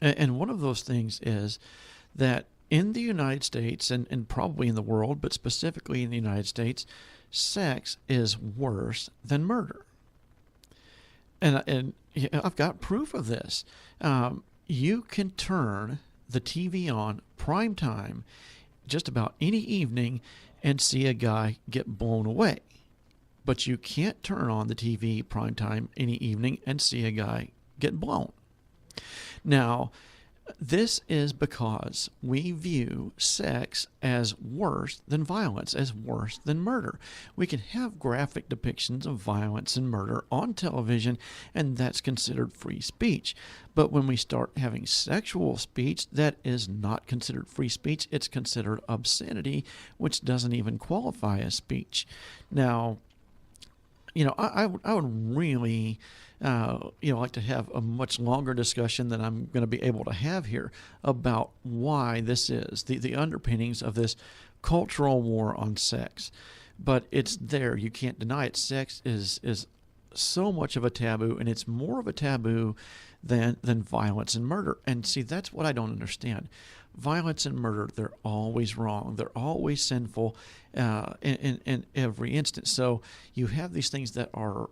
And one of those things is that in the United States, and probably in the world, but specifically in the United States, sex is worse than murder. And I've got proof of this. You can turn the TV on prime time just about any evening and see a guy get blown away. But you can't turn on the TV prime time any evening and see a guy get blown. Now, this is because we view sex as worse than violence, as worse than murder. We can have graphic depictions of violence and murder on television, and that's considered free speech. But when we start having sexual speech, that is not considered free speech. It's considered obscenity, which doesn't even qualify as speech. Now, I would really like to have a much longer discussion than I'm going to be able to have here about why this is, the underpinnings of this cultural war on sex. But it's there. You can't deny it. Sex is so much of a taboo, and it's more of a taboo than violence and murder. And see, that's what I don't understand. Violence and murder, they're always wrong. They're always sinful in every instance. So you have these things that are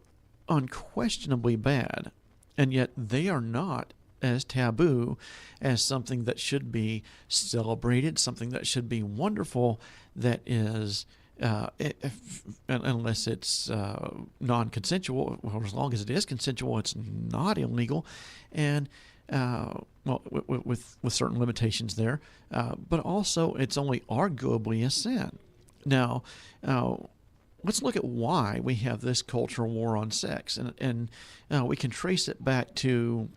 unquestionably bad, and yet they are not as taboo as something that should be celebrated, something that should be wonderful, that is, unless it's non-consensual, or as long as it is consensual, it's not illegal, and with certain limitations there, but also it's only arguably a sin. Now, let's look at why we have this cultural war on sex, and we can trace it back to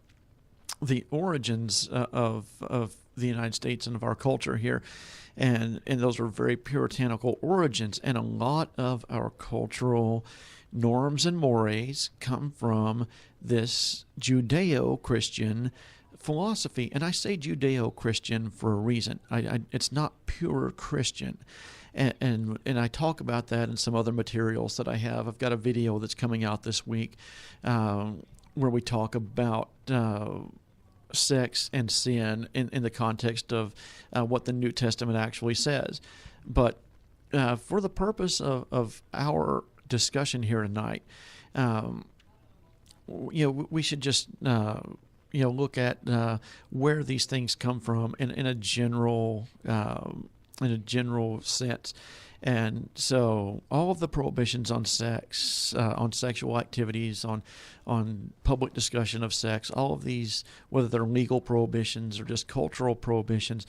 the origins of the United States and of our culture here. And those are very puritanical origins. And a lot of our cultural norms and mores come from this Judeo-Christian philosophy. And I say Judeo-Christian for a reason. It's not pure Christian. And I talk about that in some other materials that I have. I've got a video that's coming out this week where we talk about sex and sin in the context of what the New Testament actually says. But for the purpose of our discussion here tonight, we should just look at where these things come from in a general sense. And so all of the prohibitions on sex, on sexual activities, on public discussion of sex, all of these, whether they're legal prohibitions or just cultural prohibitions,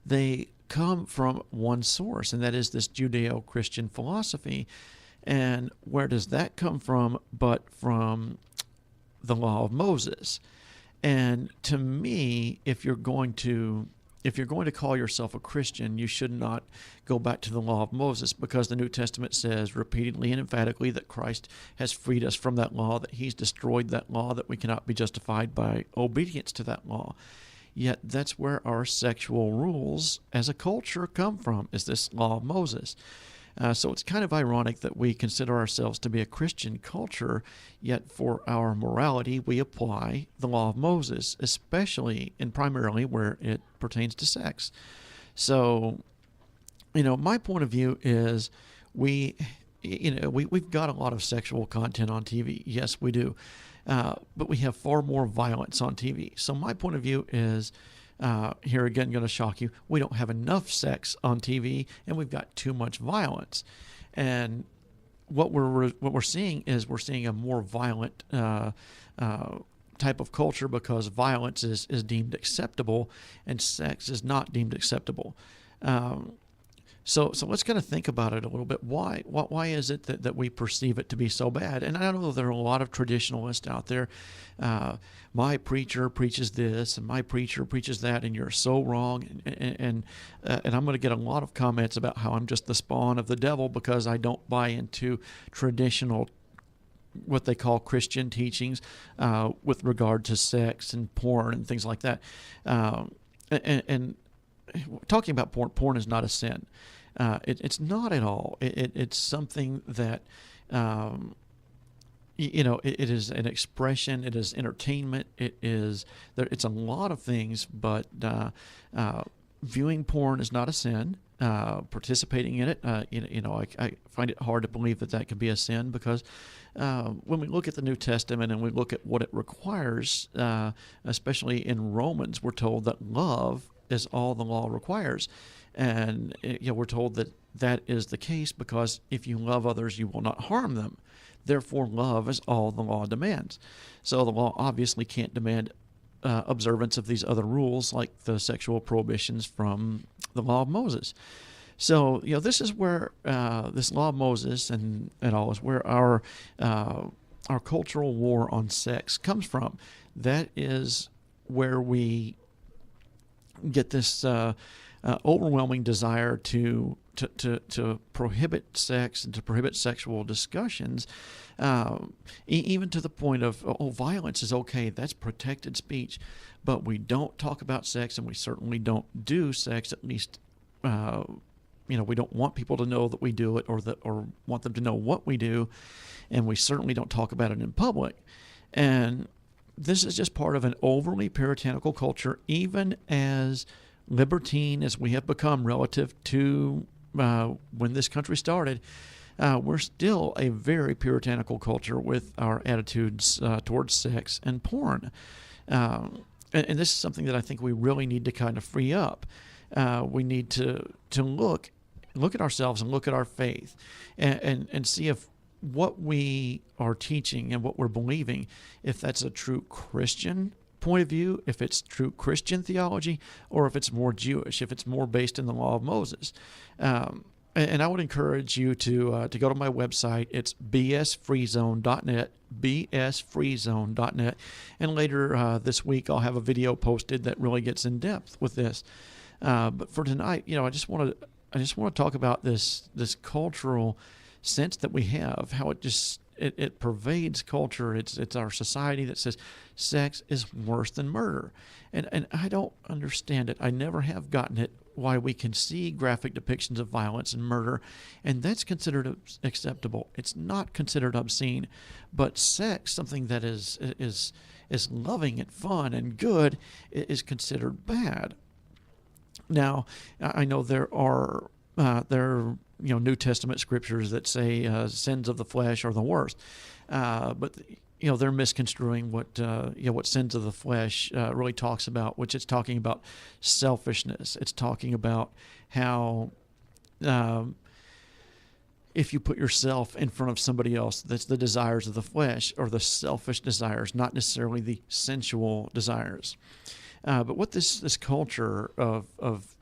they come from one source, and that is this Judeo-Christian philosophy. And where does that come from but from the law of Moses? And to me, if you're going to call yourself a Christian, you should not go back to the law of Moses, because the New Testament says repeatedly and emphatically that Christ has freed us from that law, that he's destroyed that law, that we cannot be justified by obedience to that law. Yet that's where our sexual rules as a culture come from, is this law of Moses. So it's kind of ironic that we consider ourselves to be a Christian culture, yet for our morality we apply the law of Moses, especially and primarily where it pertains to sex. So, my point of view is we've got a lot of sexual content on TV. Yes, we do. But we have far more violence on TV. So my point of view is, here again, going to shock you, we don't have enough sex on TV, and we've got too much violence. And what we're seeing is we're seeing a more violent type of culture, because violence is deemed acceptable and sex is not deemed acceptable. So let's kind of think about it a little bit. Why is it that we perceive it to be so bad? And I know there are a lot of traditionalists out there. My preacher preaches this, and my preacher preaches that, and you're so wrong. And I'm going to get a lot of comments about how I'm just the spawn of the devil because I don't buy into traditional, what they call Christian teachings with regard to sex and porn and things like that. And talking about porn is not a sin. It's not at all. It's something that, it is an expression. It is entertainment. It's a lot of things, but viewing porn is not a sin. Participating in it, I find it hard to believe that could be a sin, because when we look at the New Testament and we look at what it requires, especially in Romans, we're told that love is all the law requires. And we're told that is the case because if you love others, you will not harm them. Therefore, love is all the law demands. So the law obviously can't demand observance of these other rules, like the sexual prohibitions from the law of Moses. So, this is where this law of Moses and all is where our cultural war on sex comes from. That is where we get this overwhelming desire to prohibit sex and to prohibit sexual discussions, even to the point of, violence is okay, that's protected speech, but we don't talk about sex, and we certainly don't do sex, at least, we don't want people to know that we do it, or want them to know what we do, and we certainly don't talk about it in public. And this is just part of an overly puritanical culture, even as libertine as we have become relative to when this country started. We're still a very puritanical culture with our attitudes towards sex and porn. And this is something that I think we really need to kind of free up. We need to look at ourselves and look at our faith and see if what we are teaching and what we're believing, if that's a true Christian point of view, if it's true Christian theology, or if it's more Jewish, if it's more based in the law of Moses. And I would encourage you to go to my website. It's bsfreezone.net, bsfreezone.net. And later this week, I'll have a video posted that really gets in depth with this. But for tonight, I just want to talk about this cultural sense that we have, how it pervades culture. It's our society that says sex is worse than murder, and I don't understand it. I never have gotten it. Why we can see graphic depictions of violence and murder, and that's considered acceptable. It's not considered obscene, but sex, something that is loving and fun and good, is considered bad. Now, I know there are New Testament scriptures that say sins of the flesh are the worst, but they're misconstruing what sins of the flesh really talks about, which it's talking about selfishness. It's talking about how if you put yourself in front of somebody else, that's the desires of the flesh or the selfish desires, not necessarily the sensual desires. But what this culture of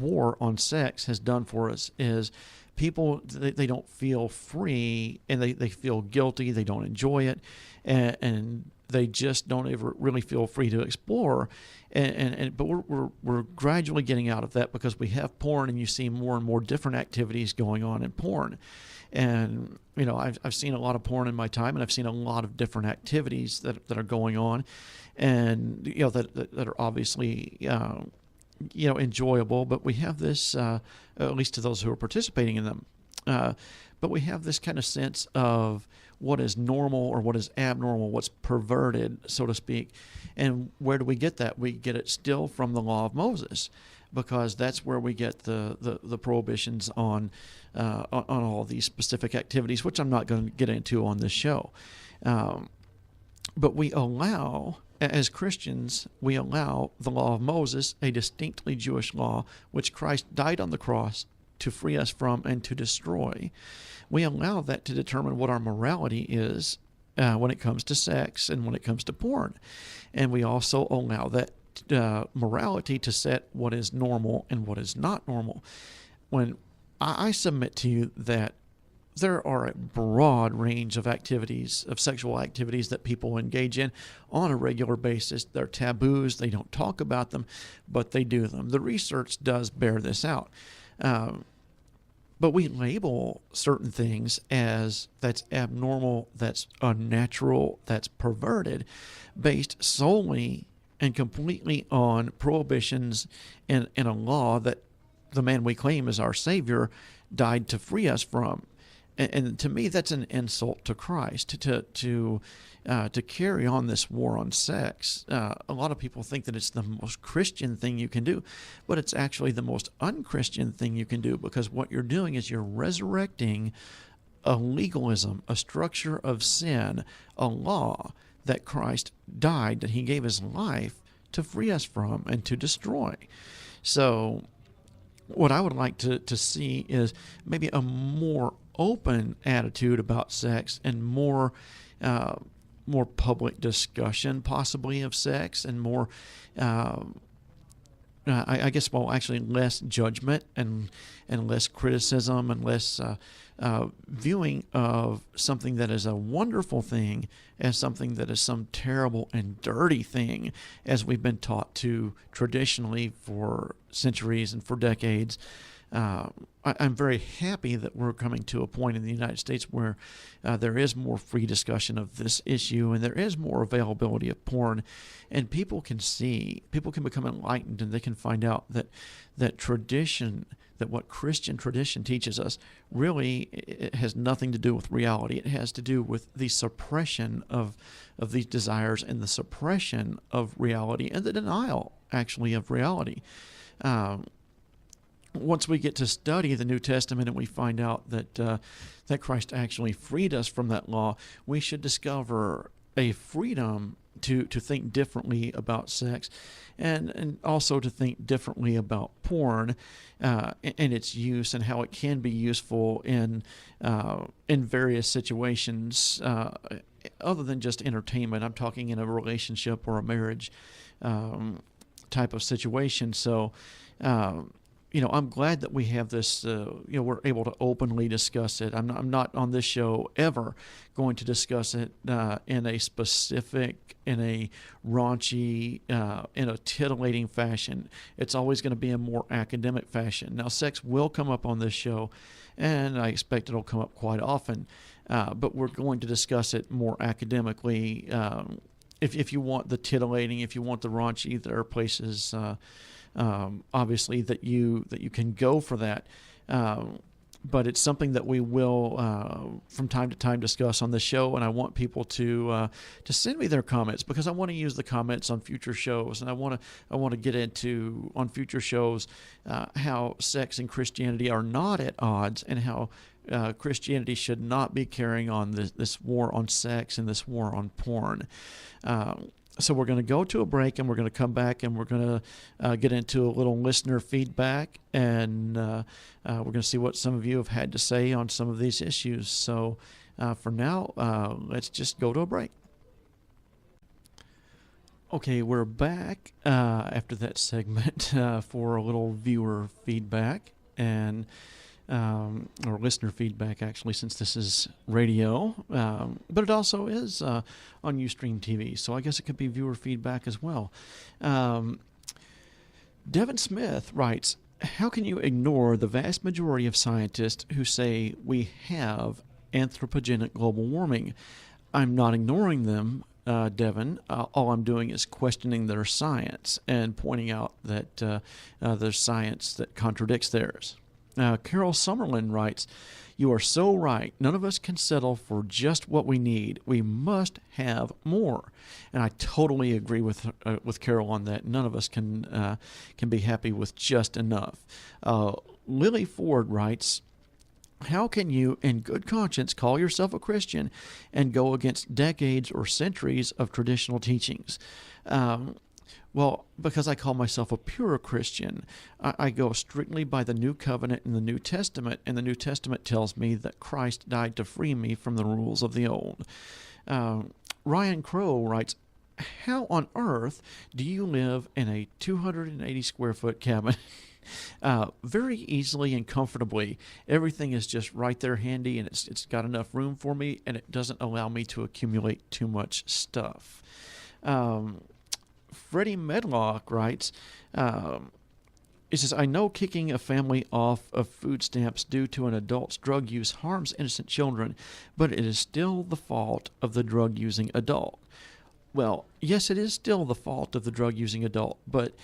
war on sex has done for us is people, they don't feel free, and they feel guilty. They don't enjoy it, and they just don't ever really feel free to explore. But we're gradually getting out of that because we have porn, and you see more and more different activities going on in porn. And I've seen a lot of porn in my time, and I've seen a lot of different activities that are going on, and that are obviously enjoyable. But we have this, at least to those who are participating in them. But we have this kind of sense of what is normal or what is abnormal, what's perverted, so to speak. And where do we get that? We get it still from the law of Moses, because that's where we get the prohibitions on all these specific activities, which I'm not going to get into on this show. But we allow, as Christians, we allow the law of Moses, a distinctly Jewish law, which Christ died on the cross to free us from and to destroy. We allow that to determine what our morality is when it comes to sex and when it comes to porn. And we also allow that morality to set what is normal and what is not normal. When I submit to you that there are a broad range of activities, of sexual activities that people engage in on a regular basis. They're taboos. They don't talk about them, but they do them. The research does bear this out. But we label certain things as that's abnormal, that's unnatural, that's perverted, based solely and completely on prohibitions in a law that the man we claim as our Savior died to free us from. And to me, that's an insult to Christ to carry on this war on sex. A lot of people think that it's the most Christian thing you can do, but it's actually the most unchristian thing you can do, because what you're doing is you're resurrecting a legalism, a structure of sin, a law that Christ died, that he gave his life to free us from and to destroy. So what I would like to see is maybe a more open attitude about sex, and more public discussion possibly of sex, and more actually less judgment and less criticism and less viewing of something that is a wonderful thing as something that is some terrible and dirty thing, as we've been taught to traditionally for centuries and for decades. I'm very happy that we're coming to a point in the United States where there is more free discussion of this issue, and there is more availability of porn, and people can become enlightened, and they can find out that tradition, that what Christian tradition teaches us, really it has nothing to do with reality. It has to do with the suppression of these desires, and the suppression of reality, and the denial, actually, of reality. Once we get to study the New Testament and we find out that Christ actually freed us from that law, we should discover a freedom to think differently about sex, and also to think differently about porn and its use, and how it can be useful in various situations other than just entertainment. I'm talking in a relationship or a marriage type of situation. So I'm glad that we have this, we're able to openly discuss it. I'm not on this show ever going to discuss it in a specific, in a raunchy, in a titillating fashion. It's always going to be a more academic fashion. Now, sex will come up on this show, and I expect it'll come up quite often, but we're going to discuss it more academically. If you want the titillating, if you want the raunchy, there are places obviously that you can go for that, but it's something that we will from time to time discuss on the show, and I want people to send me their comments, because I want to use the comments on future shows, and I want to get into on future shows how sex and Christianity are not at odds, and how Christianity should not be carrying on this war on sex and this war on porn. So we're going to go to a break, and we're going to come back, and we're going to get into a little listener feedback, and we're going to see what some of you have had to say on some of these issues. So for now, let's just go to a break. Okay, we're back after that segment for a little viewer feedback, and or listener feedback, actually, since this is radio, but it also is on Ustream TV, so I guess it could be viewer feedback as well. Devin Smith writes, how can you ignore the vast majority of scientists who say we have anthropogenic global warming? I'm not ignoring them, Devin. All I'm doing is questioning their science and pointing out that there's science that contradicts theirs. Carol Summerlin writes, you are so right. None of us can settle for just what we need. We must have more. And I totally agree with Carol on that. None of us can be happy with just enough. Lily Ford writes, how can you, in good conscience, call yourself a Christian and go against decades or centuries of traditional teachings? Well, because I call myself a pure Christian. I go strictly by the New Covenant in the New Testament, and the New Testament tells me that Christ died to free me from the rules of the Old. Ryan Crow writes, how on earth do you live in a 280 square foot cabin? Very easily and comfortably. Everything is just right there handy, and it's got enough room for me, and it doesn't allow me to accumulate too much stuff. Freddie Medlock writes, he says, I know kicking a family off of food stamps due to an adult's drug use harms innocent children, but it is still the fault of the drug-using adult. Well, yes, it is still the fault of the drug-using adult, but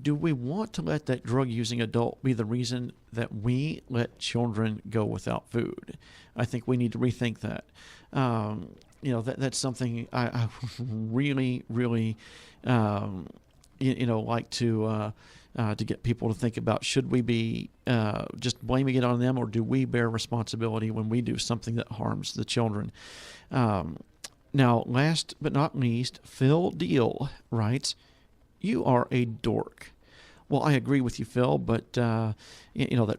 do we want to let that drug-using adult be the reason that we let children go without food? I think we need to rethink that. That's something I really, really, like to get people to think about. Should we be just blaming it on them, or do we bear responsibility when we do something that harms the children? Now, last but not least, Phil Deal writes, you are a dork. Well, I agree with you, Phil, but that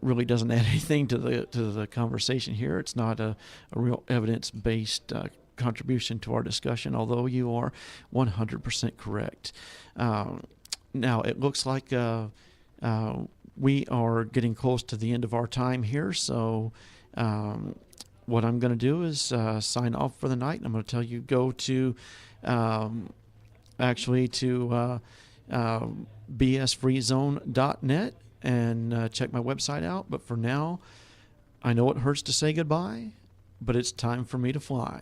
really doesn't add anything to the conversation here. It's not a real evidence-based contribution to our discussion, although you are 100% correct. Now, it looks like we are getting close to the end of our time here, so what I'm going to do is sign off for the night. I'm going to tell you go to bsfreezone.net and check my website out. But for now, I know it hurts to say goodbye, but it's time for me to fly.